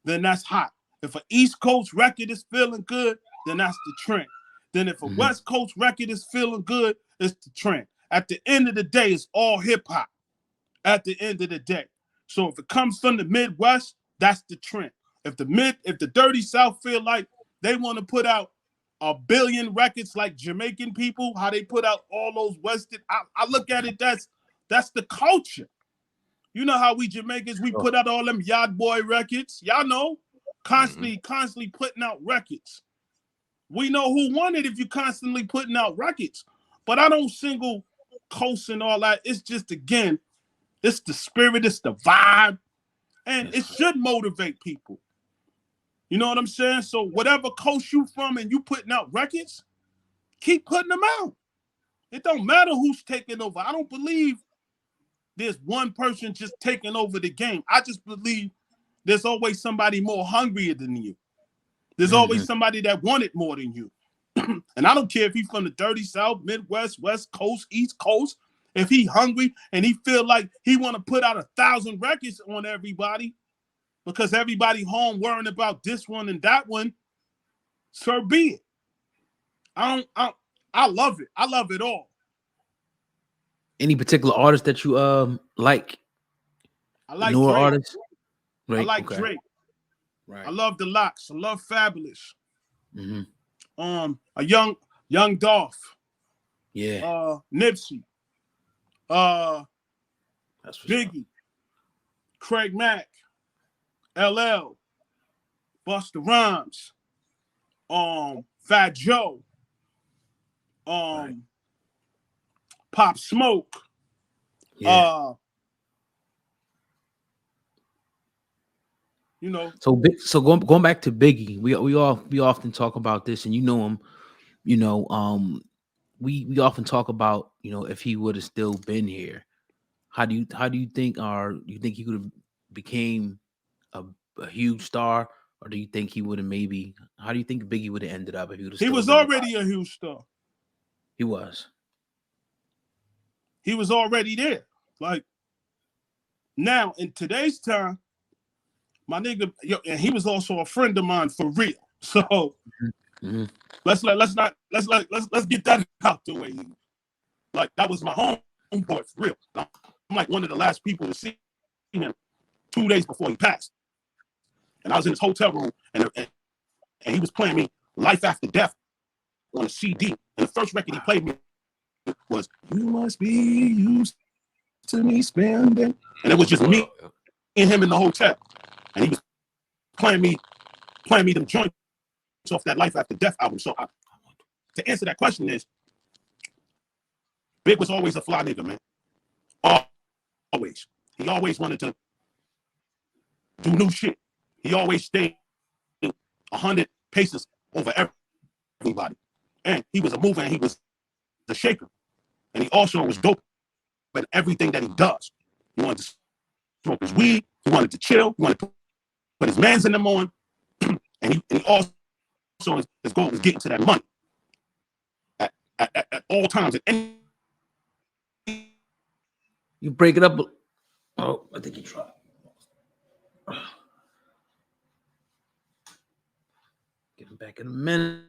then that's hot. If an East Coast record is feeling good, then that's the trend. Then if a West Coast record is feeling good, it's the trend. At the end of the day, it's all hip hop. At the end of the day. So if it comes from the Midwest, that's the trend. If the dirty South feel like they want to put out 1 billion records like Jamaican people, how they put out all those Western, I look at it, that's the culture. You know how we Jamaicans, we put out all them Yard Boy records. Y'all know, constantly putting out records. We know who won it if you constantly putting out records. But I don't single coast and all that. It's just, again, it's the spirit, it's the vibe, and it should motivate people. You know what I'm saying? So whatever coast you from and you putting out records, keep putting them out. It don't matter who's taking over. I don't believe there's one person just taking over the game. I just believe there's always somebody more hungrier than you. There's always somebody that wanted more than you. And I don't care if he's from the dirty South, Midwest, West Coast, East Coast. If he hungry and he feel like he want to put out 1,000 records on everybody because everybody home worrying about this one and that one, so be it. I love it. I love it all. Any particular artist that you like? I like newer Drake. Artists. I like Drake. Right. I love the Locks. I love Fabulous. A young Dolph. Yeah. Nipsey. That's Biggie. Craig Mack. LL. Busta Rhymes. Fat Joe. Pop Smoke. Yeah. You know. So going back to Biggie, we often talk about this, and you know him. You know, we often talk about, you know, if he would have still been here, how do you think, or you think he could have became a huge star, or do you think he would have maybe? How do you think Biggie would have ended up if he would have? He was already a huge star. He was. He was already there. Like now in today's time, my nigga, and he was also a friend of mine for real. So let's get that out the way. Like, that was my homeboy for real. I'm like one of the last people to see him 2 days before he passed. And I was in his hotel room, and he was playing me Life After Death on a CD. And the first record he played me was "You Must Be Used to Me Spending," and it was just me and him in the hotel, and he was playing me them joints off that Life After Death album. So to answer that question is, Big was always a fly nigga, man. Always. He always wanted to do new shit. He always stayed 100 paces over everybody. And he was a mover, and he was the shaker. And he also was dope at everything that he does. He wanted to smoke his weed. He wanted to chill. He wanted to put his mans in them on. and he also, his goal was getting to that money at all times. At any... You break it up. Oh, I think you tried. Get him back in a minute.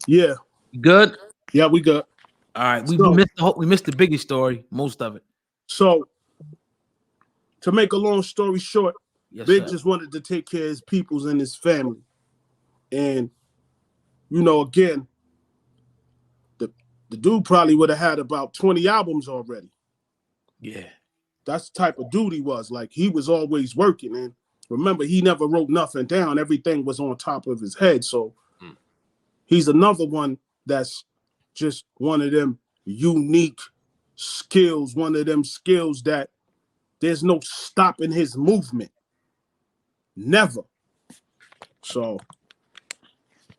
Yeah. Good. Yeah, we good. All right, we missed the Biggie story, most of it. So, to make a long story short, Yes, Big sir. just wanted to take care of his peoples and his family. And, you know, again, the dude probably would have had about 20 albums already. Yeah. That's the type of dude he was. Like, he was always working. And remember, he never wrote nothing down. Everything was on top of his head. So he's another one that's just one of them unique skills, one of them skills that there's no stopping his movement. Never. So,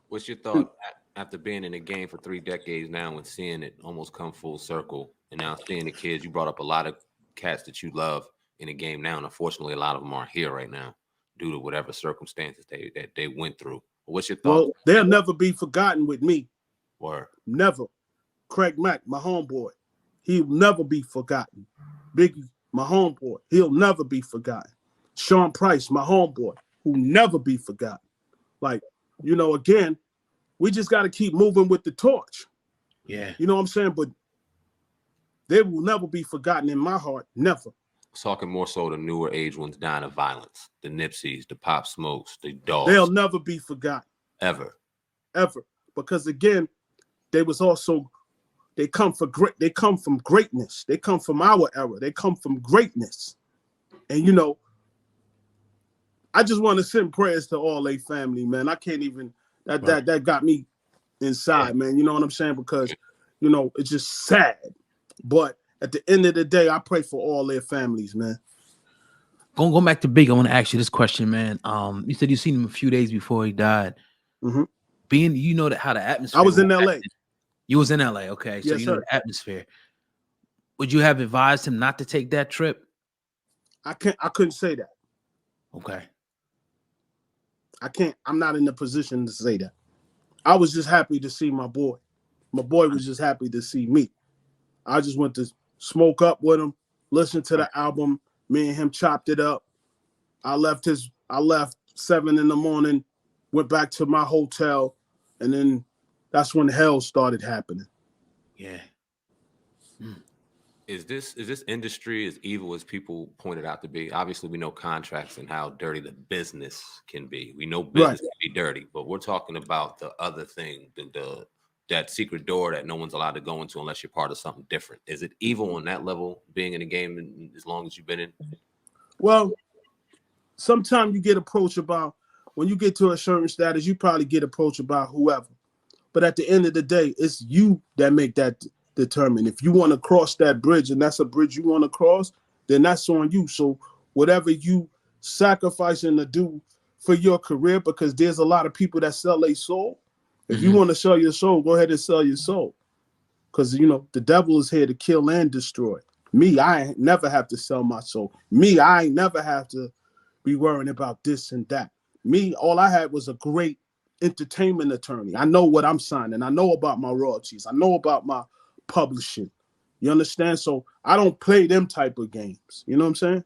what's your thought after being in the game for 3 decades now and seeing it almost come full circle, and now seeing the kids? You brought up a lot of cats that you love in the game now, and unfortunately, a lot of them aren't here right now due to whatever circumstances they went through. What's your thought? well, they'll never be forgotten with me. Word. Never. Craig Mack, my homeboy, he'll never be forgotten. Biggie, my homeboy, he'll never be forgotten. Sean Price, my homeboy, who never be forgotten. Like, you know, again, we just got to keep moving with the torch. Yeah. You know what I'm saying? But they will never be forgotten in my heart. Never. Talking more so the newer age ones dying of violence. The Nipseys, the Pop Smokes, the Dogs. They'll never be forgotten. Ever. Because again, they come from greatness. They come from our era. They come from greatness. And you know, I just want to send prayers to all their family, man. I can't even that got me inside, man. You know what I'm saying? Because, you know, it's just sad. But at the end of the day, I pray for all their families, man. Going back to Big, I want to ask you this question, man. You said you seen him a few days before he died. Mm-hmm. Being, you know, how the atmosphere. I was in LA. You was in LA, okay. So yes, you know sir. the atmosphere. Would you have advised him not to take that trip? I couldn't say that. Okay. I'm not in the position to say that. I was just happy to see my boy. My boy was just happy to see me. I just went to smoke up with him, listen to the album. Me and him chopped it up. I left 7 a.m, went back to my hotel, and then that's when hell started happening. Yeah. Is this industry as evil as people pointed out to be? Obviously, we know contracts and how dirty the business can be. We know business can be dirty, but we're talking about the other thing, that secret door that no one's allowed to go into unless you're part of something different. Is it evil on that level, being in the game as long as you've been in? Well, sometimes you get approached about, when you get to a certain status, you probably get approached about whoever. But at the end of the day, it's you that make that determine. If you want to cross that bridge and that's a bridge you want to cross, then that's on you. So whatever you sacrificing to do for your career, because there's a lot of people that sell their soul. If you want to sell your soul, go ahead and sell your soul. Because, you know, the devil is here to kill and destroy. Me, I ain't never have to sell my soul. Me, I ain't never have to be worrying about this and that. Me, all I had was a great entertainment attorney. I know what I'm signing. I know about my royalties. I know about my publishing. You understand? So I don't play them type of games. You know what I'm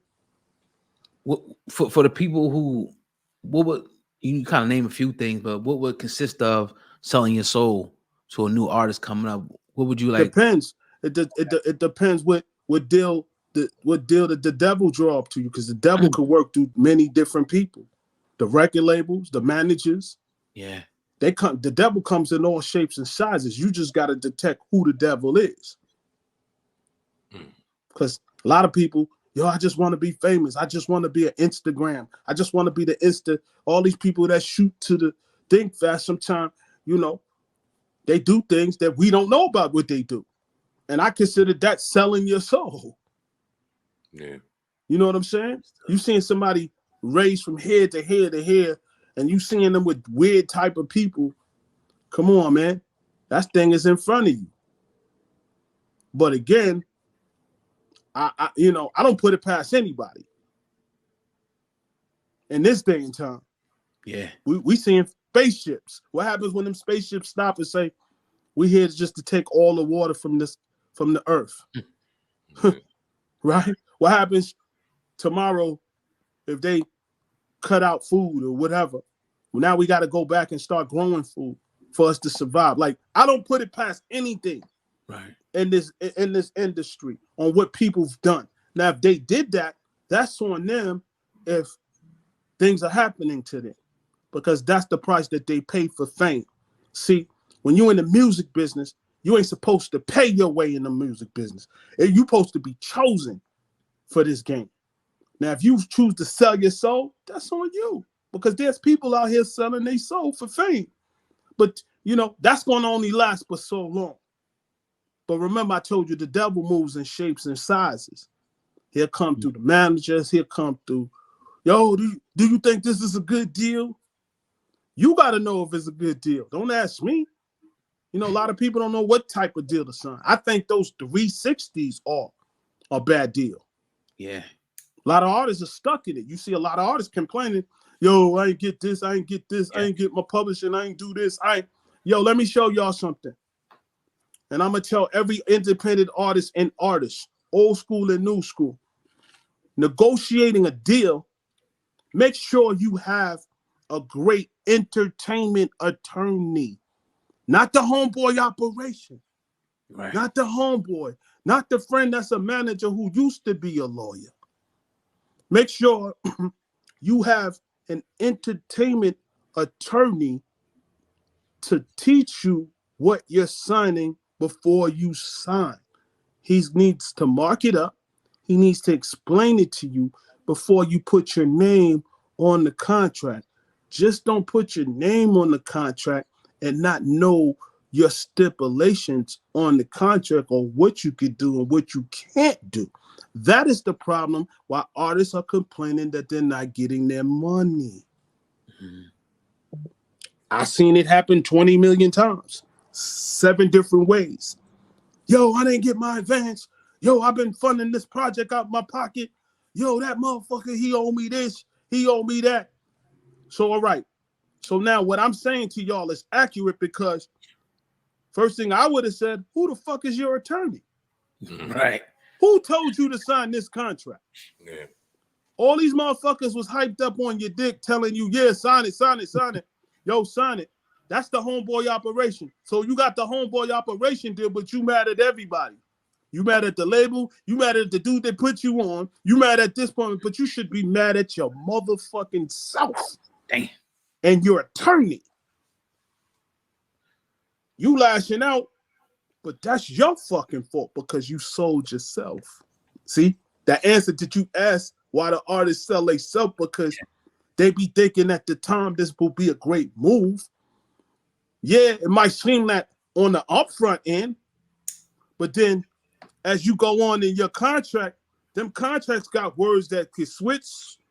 saying? For the people who, what would you kind of name a few things, but what would consist of selling your soul to a new artist coming up? What would you like? Depends. It depends what deal the devil draw up to you, because the devil could work through many different people. The record labels, the managers. Yeah. The devil comes in all shapes and sizes. You just got to detect who the devil is. Because a lot of people, I just want to be famous. I just want to be an Instagram. I just want to be the Insta. All these people that shoot to the thing fast, sometimes, you know, they do things that we don't know about what they do. And I consider that selling your soul. Yeah. You know what I'm saying? You seeing somebody raised from here to here to here, and you seeing them with weird type of people. Come on, man. That thing is in front of you. But again, I don't put it past anybody. In this day and time. Yeah. We seeing spaceships. What happens when them spaceships stop and say, we're here just to take all the water from the earth? Right? What happens tomorrow if they cut out food or whatever? Well, now we got to go back and start growing food for us to survive. Like, I don't put it past anything, right, in this industry on what people've done. Now, if they did that, that's on them if things are happening to them, because that's the price that they pay for fame. See, when you're in the music business, you ain't supposed to pay your way in the music business. You're supposed to be chosen for this game. Now, if you choose to sell your soul, that's on you, because there's people out here selling their soul for fame. But, you know, that's going to only last for so long. But remember, I told you the devil moves in shapes and sizes. He'll come through the managers. He'll come through, do you think this is a good deal? You got to know if it's a good deal. Don't ask me. You know, a lot of people don't know what type of deal to sign. I think those 360s are a bad deal. Yeah. A lot of artists are stuck in it. You see a lot of artists complaining, I ain't get this, I ain't get this, I ain't get my publishing, I ain't do this. Let me show y'all something. And I'm going to tell every independent artist and artist, old school and new school, negotiating a deal Make sure you have a great entertainment attorney, not the homeboy operation, Right. not the homeboy, not the friend that's a manager who used to be a lawyer. Make sure you have an entertainment attorney to teach you what you're signing before you sign. He needs to mark it up. He needs to explain it to you before you put your name on the contract. Just don't put your name on the contract and not know your stipulations on the contract or what you could do and what you can't do. That is the problem why artists are complaining that they're not getting their money. Mm-hmm. I've seen it happen 20 million times, 7 different ways. Yo, I didn't get my advance. Yo, I've been funding this project out my pocket. Yo, that motherfucker, he owe me this. He owe me that. So, all right. So now what I'm saying to y'all is accurate because first thing I would have said, who the fuck is your attorney? Right. Who told you to sign this contract? Yeah. All these motherfuckers was hyped up on your dick telling you, yeah, sign it, sign it, sign it. Yo, sign it. That's the homeboy operation. So you got the homeboy operation deal, but you mad at everybody. You mad at the label. You mad at the dude that put you on. You mad at this point, but you should be mad at your motherfucking self. Damn. And your attorney. You lashing out, but that's your fucking fault because you sold yourself. See, that answer that you asked why the artists sell themselves because they be thinking at the time this will be a great move. Yeah, it might seem that on the upfront end, but then as you go on in your contract, them contracts got words that could switch,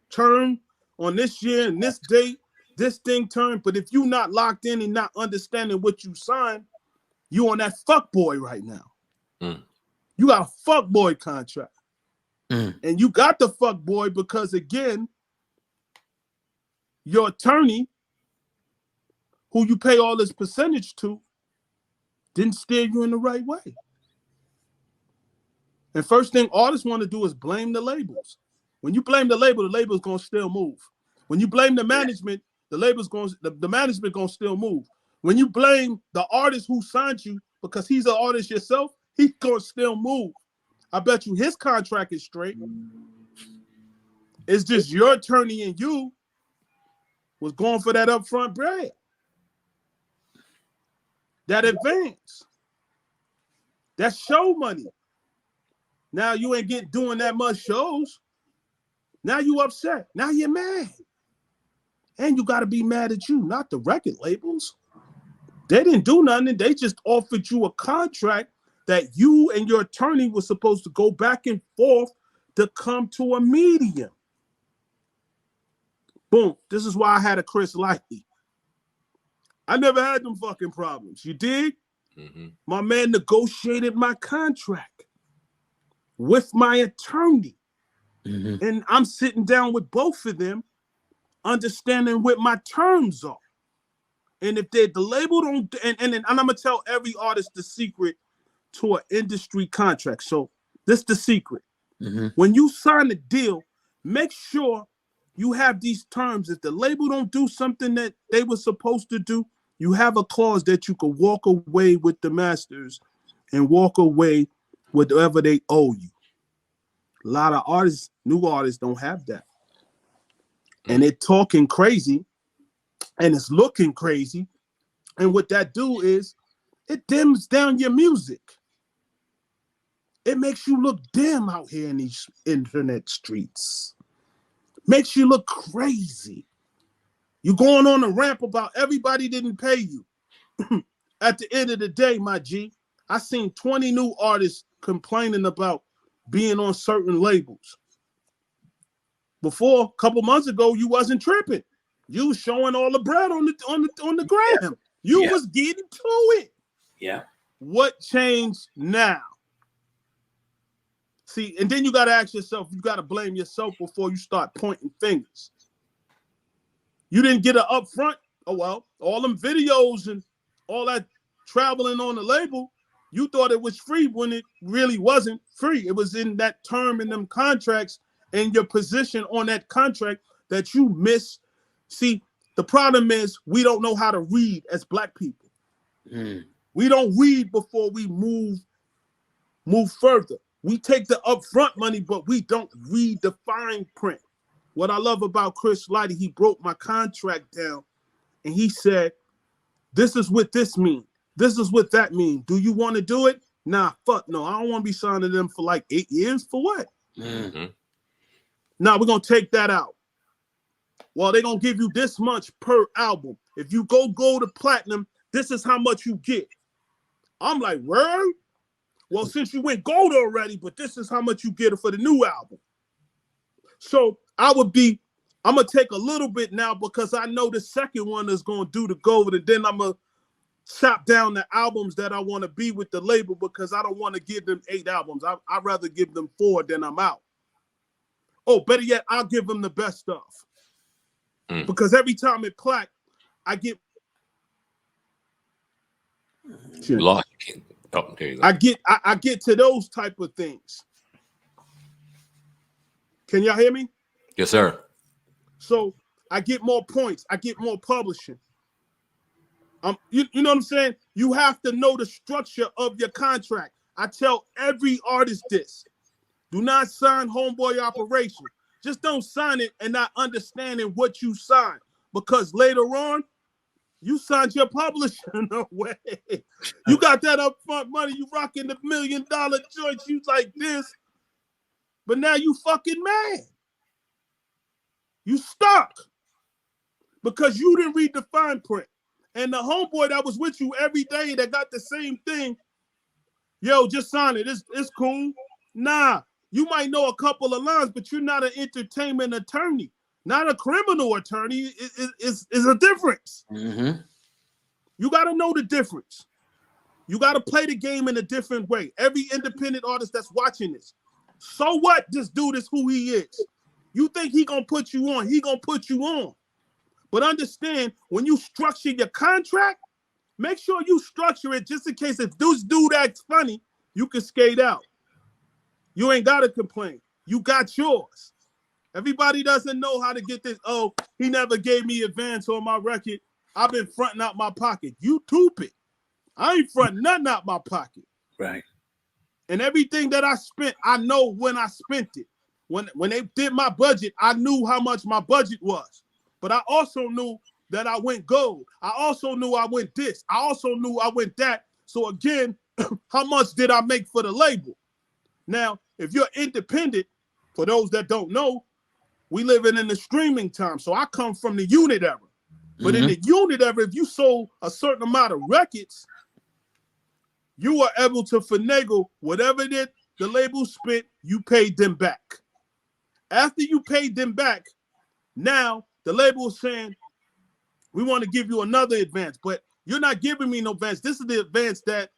turn on this year and this date, this thing turn. But if you not locked in and not understanding what you signed, you on that fuckboy right now. Mm. You got a fuckboy contract. Mm. And you got the fuckboy because, again, your attorney, who you pay all this percentage to, didn't steer you in the right way. And first thing artists want to do is blame the labels. When you blame the label's going to still move. When you blame the management, the management going to still move. When you blame the artist who signed you because he's an artist yourself, he's going to still move. I bet you his contract is straight. It's just your attorney and you was going for that upfront bread. That advance. That show money. Now you ain't doing that much shows. Now you upset. Now you're mad. And you got to be mad at you, not the record labels. They didn't do nothing. They just offered you a contract that you and your attorney were supposed to go back and forth to come to a medium. Boom. This is why I had a Chris Lighty. I never had them fucking problems. You dig? Mm-hmm. My man negotiated my contract with my attorney. Mm-hmm. And I'm sitting down with both of them, understanding what my terms are. And if the label don't, and I'm gonna tell every artist the secret to an industry contract. So this is the secret. Mm-hmm. When you sign a deal, make sure you have these terms. If the label don't do something that they were supposed to do, you have a clause that you can walk away with the masters and walk away with whatever they owe you. A lot of artists, new artists, don't have that. And they're talking crazy and it's looking crazy. And what that do is it dims down your music. It makes you look dim out here in these internet streets. Makes you look crazy. You going on a rant about everybody didn't pay you. At the end of the day, my G, I seen 20 new artists complaining about being on certain labels. Before, a couple months ago, you wasn't tripping. You was showing all the bread on the gram. You was getting to it. Yeah. What changed now? See, and then you got to ask yourself, you got to blame yourself before you start pointing fingers. You didn't get an upfront. Oh, well, all them videos and all that traveling on the label, you thought it was free when it really wasn't free. It was in that term in them contracts and your position on that contract that you miss. See, the problem is we don't know how to read as black people. We don't read before we move further. We take the upfront money, but we don't read the fine print. What I love about Chris Lighty, he broke my contract down and he said, this is what this means. This is what that means. Do you want to do it? Nah, fuck no. I don't want to be signing them for like 8 years. For what? Nah, we're going to take that out. Well, they're going to give you this much per album. If you go gold to platinum, this is how much you get. I'm like, word? Well, since you went gold already, but this is how much you get for the new album. So I'm going to take a little bit now because I know the second one is going to do the gold, and then I'm going to chop down the albums that I want to be with the label because I don't want to give them 8 albums. I'd rather give them 4, then I'm out. Oh, better yet, I'll give them the best stuff. Because every time it plaque, I get... Lost. Oh, there you go. I get to those type of things. Can y'all hear me? Yes, sir. So I get more points. I get more publishing. You know what I'm saying? You have to know the structure of your contract. I tell every artist this. Do not sign homeboy operation. Just don't sign it and not understanding what you signed. Because later on, you signed your publishing away. You got that upfront money. You rocking the $1 million joints. You like this. But now you fucking mad. You stuck. Because you didn't read the fine print. And the homeboy that was with you every day that got the same thing, yo, just sign it. It's cool. Nah, you might know a couple of lines, but you're not an entertainment attorney. Not a criminal attorney. Is a difference. You got to know the difference. You got to play the game in a different way. Every independent artist that's watching this, so what? This dude is who he is. You think he gonna put you on? He gonna put you on. But understand, when you structure your contract, make sure you structure it just in case if this dude acts funny, you can skate out. You ain't got to complain. You got yours. Everybody doesn't know how to get this. Oh, he never gave me advance on my record. I've been fronting out my pocket. You stupid. I ain't fronting nothing out my pocket. Right. And everything that I spent, I know when I spent it. When they did my budget, I knew how much my budget was. But I also knew that I went gold. I also knew I went this. I also knew I went that. So again, how much did I make for the label? Now, if you're independent, for those that don't know, we living in the streaming time. So I come from the unit era. But in the unit era, if you sold a certain amount of records, you were able to finagle whatever the label spent, you paid them back. After you paid them back, now the label is saying, we want to give you another advance, but you're not giving me no advance. This is the advance that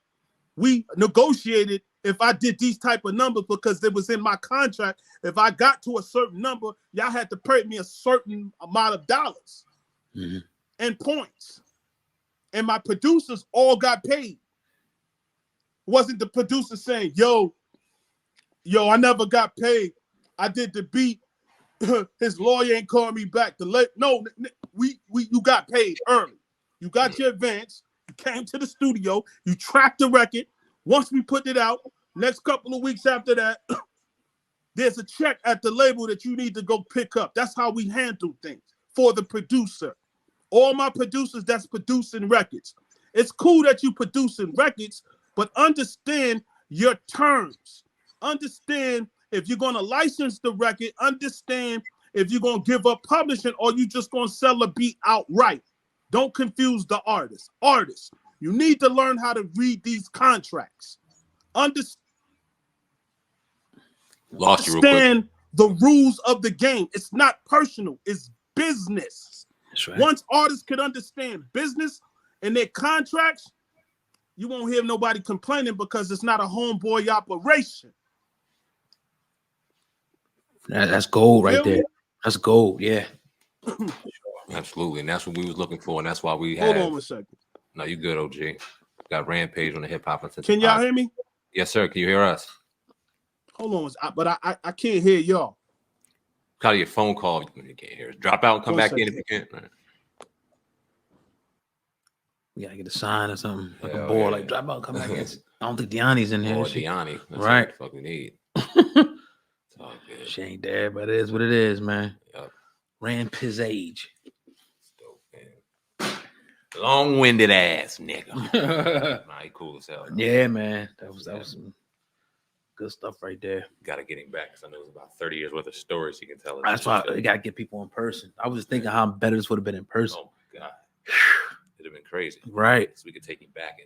we negotiated if I did these type of numbers because it was in my contract. If I got to a certain number, y'all had to pay me a certain amount of dollars and points. And my producers all got paid. It wasn't the producer saying, yo, I never got paid. I did the beat. His lawyer ain't calling me back. No, you got paid early. You got your advance. You came to the studio. You tracked the record. Once we put it out, next couple of weeks after that, there's a check at the label that you need to go pick up. That's how we handle things for the producer. All my producers that's producing records. It's cool that you producing records, but understand your terms. Understand if you're going to license the record, understand if you're going to give up publishing or you just going to sell a beat outright. Don't confuse the artist. Artists, you need to learn how to read these contracts. Understand the rules of the game. It's not personal. It's business. That's right. Once artists can understand business and their contracts, you won't hear nobody complaining because it's not a homeboy operation. That's gold right there. That's gold, yeah. Absolutely, and that's what we was looking for, and that's why we had. Hold on a second. No, you good, OG. Got Rampage on the Hip Hop. Can y'all hear me? Yes, sir. Can you hear us? Hold on, but I can't hear y'all. Call your phone call when you can't hear us. Drop out and come back in if you can't. Right. We gotta get a sign or something, like Hell a board, yeah. like drop out, come back in. I don't think Deani's in here. Or Deani. That's right. what the fuck we need. It's all good. She ain't there, but it is what it is, man. Yep. Rampage. Long-winded ass nigga. Nah, he cool as hell. Yeah, man. That was some good stuff right there. Got to get him back because I know it's about 30 years worth of stories he can tell us. That's why you got to get people in person. I was just thinking how better this would have been in person. Oh, my God. It'd have been crazy. Right. So we could take him back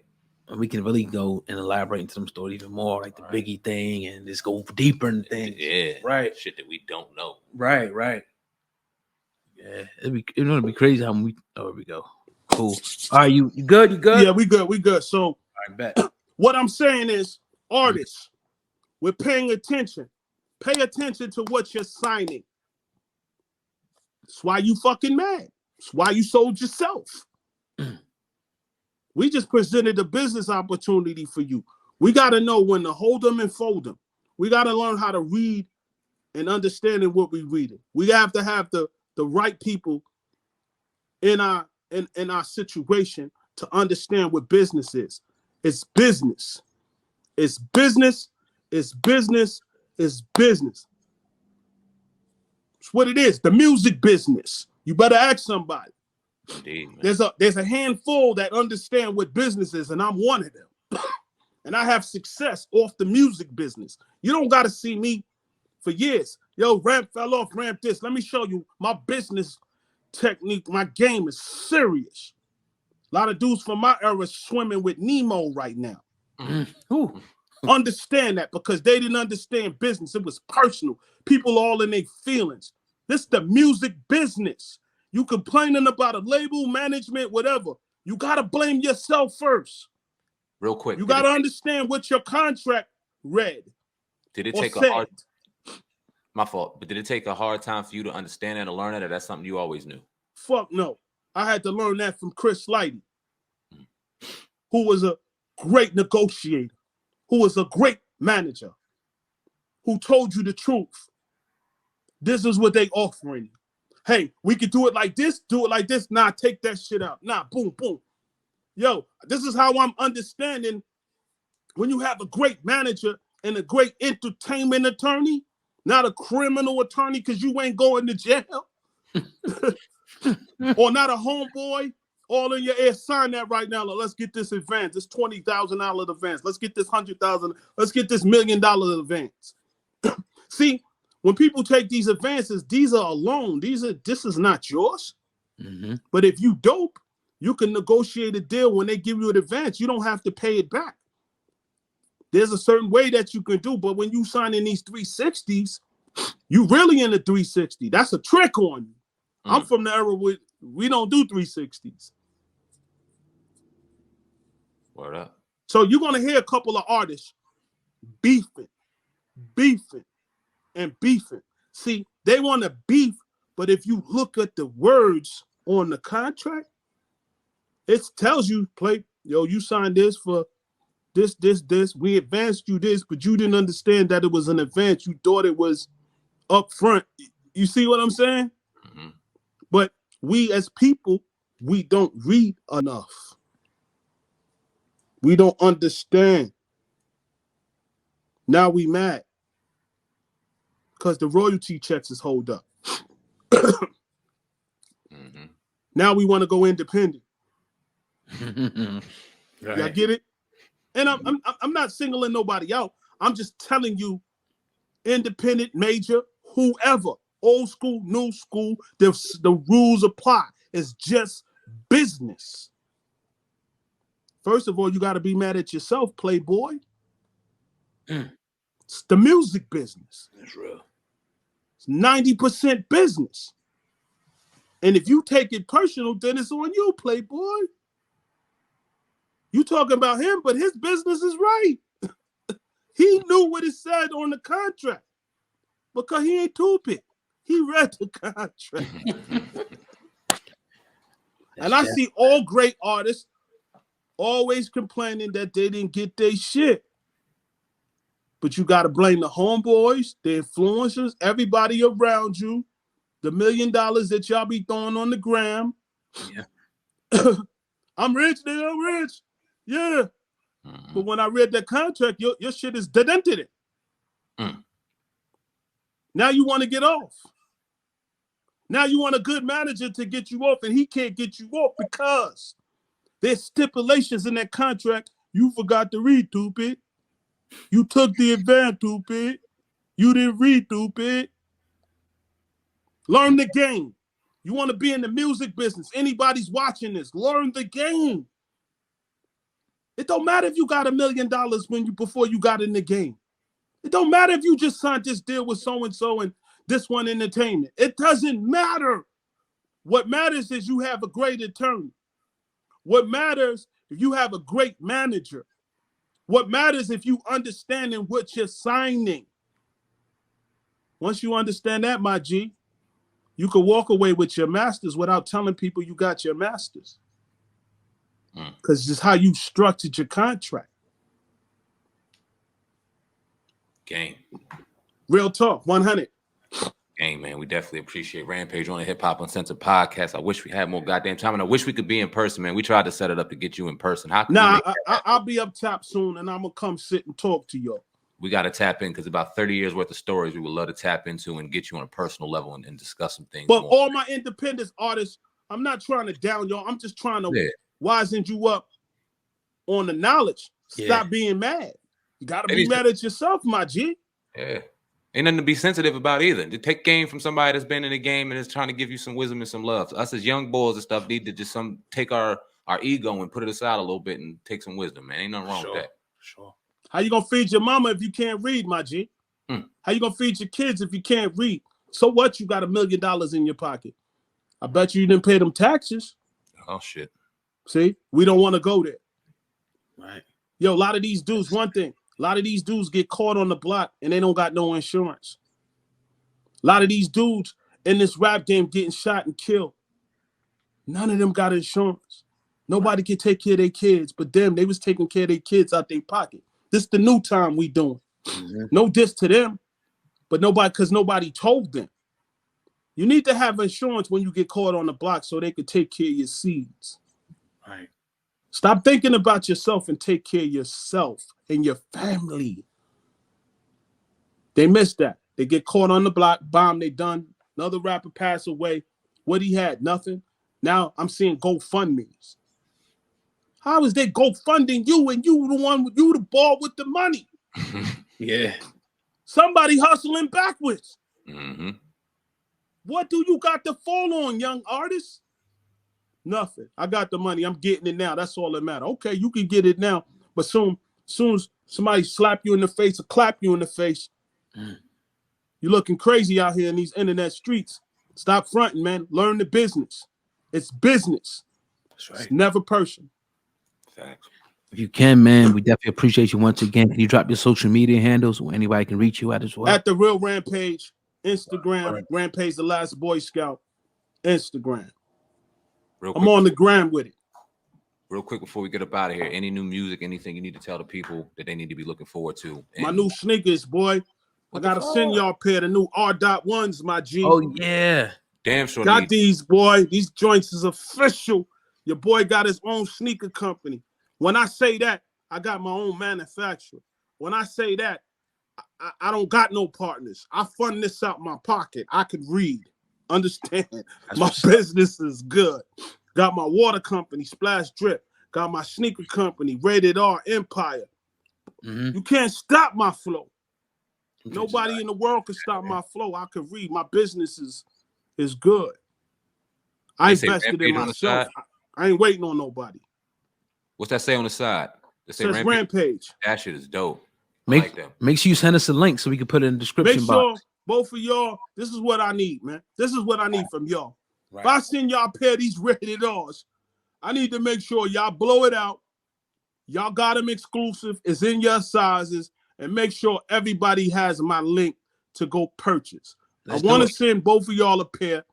and we can really go and elaborate into some stories even more, like the Biggie thing, and just go deeper in things. Yeah. Right. Shit that we don't know. Right. Yeah. It'd be crazy how we. Oh, here we go. Cool. All right, you good? You good? Yeah, we good. So, all right, bet. What I'm saying is, artists, we're paying attention. Pay attention to what you're signing. That's why you fucking mad. That's why you sold yourself. We just presented a business opportunity for you. We got to know when to hold them and fold them. We got to learn how to read and understanding what we're reading. We have to have the right people in our situation to understand what business is. It's business. It's business. It's business. It's business. It's what it is. The music business. You better ask somebody. Indeed, man. There's a handful that understand what business is, and I'm one of them. And I have success off the music business. You don't got to see me for years. Yo, ramp fell off, ramp this. Let me show you my business technique. My game is serious. A lot of dudes from my era swimming with Nemo right now. Understand that, because they didn't understand business. It was personal. People all in their feelings. This is the music business. You complaining about a label, management, whatever. You got to blame yourself first. Real quick. You got to understand what your contract read. Did it take a hard... My fault. But did it take a hard time for you to understand that or learn that, or that's something you always knew? Fuck no. I had to learn that from Chris Lighty, who was a great negotiator, who was a great manager, who told you the truth. This is what they offering you. Hey, we could do it like this, do it like this. Nah, take that shit out. Nah, boom, boom. Yo, this is how I'm understanding when you have a great manager and a great entertainment attorney, not a criminal attorney because you ain't going to jail. Or not a homeboy, all in your ear, sign that right now. Let's get this advance. This $20,000 advance. Let's get this $100,000. Let's get this $1 million advance. See, when people take these advances, these are a loan. This is not yours. Mm-hmm. But if you dope, you can negotiate a deal when they give you an advance. You don't have to pay it back. There's a certain way that you can do, but when you sign in these 360s, you really in the 360. That's a trick on you. I'm from the era where we don't do 360s. Word up. So you're going to hear a couple of artists beefing. See, they want to beef, but if you look at the words on the contract, it tells you, you signed this for this. We advanced you this, but you didn't understand that it was an advance. You thought it was up front. You see what I'm saying? Mm-hmm. But we as people, we don't read enough. We don't understand. Now we mad because the royalty checks is hold up. Mm-hmm. Now we want to go independent. Right. Y'all get it? And I'm not singling nobody out. I'm just telling you, independent, major, whoever, old school, new school, the rules apply. It's just business. First of all, you got to be mad at yourself, playboy. It's the music business. That's real. It's 90% business. And if you take it personal, then it's on you, playboy. You talking about him, but his business is right. He knew what it said on the contract because he ain't stupid. He read the contract. And I see all great artists always complaining that they didn't get their shit. But you got to blame the homeboys, the influencers, everybody around you The $1 million that y'all be throwing on the gram. Yeah. I'm rich, nigga. I'm rich. Yeah. Mhm. But when I read that contract, your shit is dented it. Mm. Now you want to get off. Now you want a good manager to get you off, and he can't get you off because there's stipulations in that contract. You forgot to read, stupid. You took the advance, stupid. You didn't read, stupid. Learn the game. You want to be in the music business. Anybody's watching this. Learn the game. It don't matter if you got $1 million before you got in the game. It don't matter if you just signed this deal with so-and-so and this one entertainment. It doesn't matter. What matters is you have a great attorney. What matters if you have a great manager. What matters if you understanding what you're signing. Once you understand that, my G, you can walk away with your masters without telling people you got your masters. Because it's how you structured your contract. Game. Real talk, 100. Game, man. We definitely appreciate Rampage on the Hip Hop Uncensored podcast. I wish we had more goddamn time, and I wish we could be in person, man. We tried to set it up to get you in person. How can I'll be up top soon, and I'm going to come sit and talk to y'all. We got to tap in because about 30 years worth of stories we would love to tap into and get you on a personal level and discuss some things. But more. all my independent artists, I'm not trying to down y'all. I'm just trying to wisen you up on the knowledge. Stop being mad. You got to be mad at yourself, my G. Yeah. Ain't nothing to be sensitive about either. To take game from somebody that's been in the game and is trying to give you some wisdom and some love. Us as young boys and stuff need to just take our ego and put it aside a little bit and take some wisdom, man. Ain't nothing wrong with that. Sure. How you gonna feed your mama if you can't read, my G? How you gonna feed your kids if you can't read? So what? You got $1 million in your pocket. I bet you didn't pay them taxes. Oh shit. See, we don't want to go there. Right. Yo, a lot of these dudes, one thing, a lot of these dudes get caught on the block and they don't got no insurance. A lot of these dudes in this rap game getting shot and killed. None of them got insurance. Nobody can take care of their kids, but them, they was taking care of their kids out their pocket. This the new time we doing. No diss to them, but because nobody told them. You need to have insurance when you get caught on the block so they can take care of your seeds. Right. Stop thinking about yourself and take care of yourself and your family. They missed that. They get caught on the block, bomb, they done. Another rapper passed away. What he had? Nothing. Now I'm seeing GoFundMes. How is they GoFunding you and you the ball with the money? Yeah. Somebody hustling backwards. Mm-hmm. What do you got to fall on, young artist? Nothing. I got the money. I'm getting it now. That's all that matters. Okay, you can get it now, but soon as somebody slap you in the face or clap you in the face, you're looking crazy out here in these internet streets. Stop fronting, man. Learn the business. It's business. That's right. It's never personal. Facts. If you can, man, we definitely appreciate you once again. Can you drop your social media handles where anybody can reach you at as well? At The Real Rampage, Instagram, Rampage the Last Boy Scout, Instagram. I'm on the gram with it. Real quick before we get up out of here, any new music, anything you need to tell the people that they need to be looking forward to? My new sneakers, boy. I gotta send y'all a pair of the new R.1s, my G. Oh yeah. Damn sure. Got these, boy. These joints is official. Your boy got his own sneaker company. When I say that, I got my own manufacturer. When I say that, I don't got no partners. I fund this out my pocket. I could read. Understand? My business is good. Got my water company, Splash Drip. Got my sneaker company, Rated R Empire. You can't stop my flow. Nobody in the world can stop my flow. I can read. My business is good. I invested in myself. I ain't waiting on nobody. What's that say on the side? It says Rampage. That shit is dope. Make sure you send us a link so we can put it in the description box. Make sure both of y'all, this is what I need, man. This is what I need from y'all. Right. If I send y'all a pair of these Rated R's, I need to make sure y'all blow it out. Y'all got them exclusive. It's in your sizes. And make sure everybody has my link to go purchase. I want to send both of y'all a pair.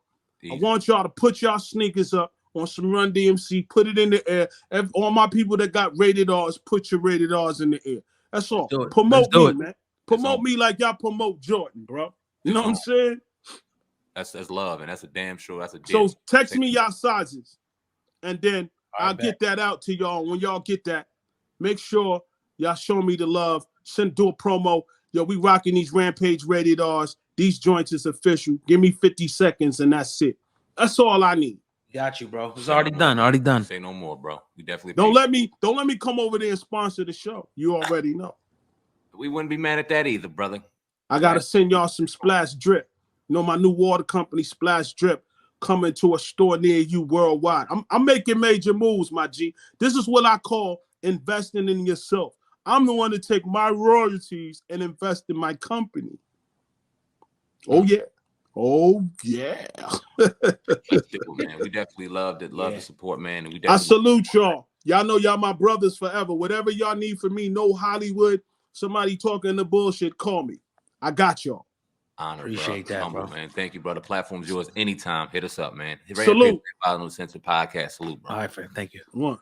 I want y'all to put y'all sneakers up on some Run DMC, put it in the air. All my people that got Rated R's, put your Rated R's in the air. That's all. Promote me, man. Promote me like y'all promote Jordan, bro. You know what I'm saying? That's love, and that's a damn sure. That's a So deal. text me y'all sizes, and then All right, I'll get that out to y'all. When y'all get that, make sure y'all show me the love. Do a promo. Yo, we rocking these Rampage rated R's. These joints is official. Give me 50 seconds, and that's it. That's all I need. Got you, bro. It's already done. Already done. Say no more, bro. We definitely Don't let me come over there and sponsor the show. You already know. We wouldn't be mad at that either, brother. I gotta send y'all some Splash Drip. You know, my new water company, Splash Drip, coming to a store near you worldwide. I'm making major moves, my G. This is what I call investing in yourself. I'm the one to take my royalties and invest in my company. Oh yeah. Oh yeah. Let's do it, man. We definitely love the support, man. And we I definitely salute y'all. Y'all know y'all my brothers forever. Whatever y'all need from me, no Hollywood, somebody talking the bullshit, call me. I got y'all. honor, Appreciate bro. that, Humble, bro. man. Thank you, brother. Platform's yours anytime. Hit us up, man. Salute. Rampage Podcast. Salute, bro. All right, friend. Thank you. One.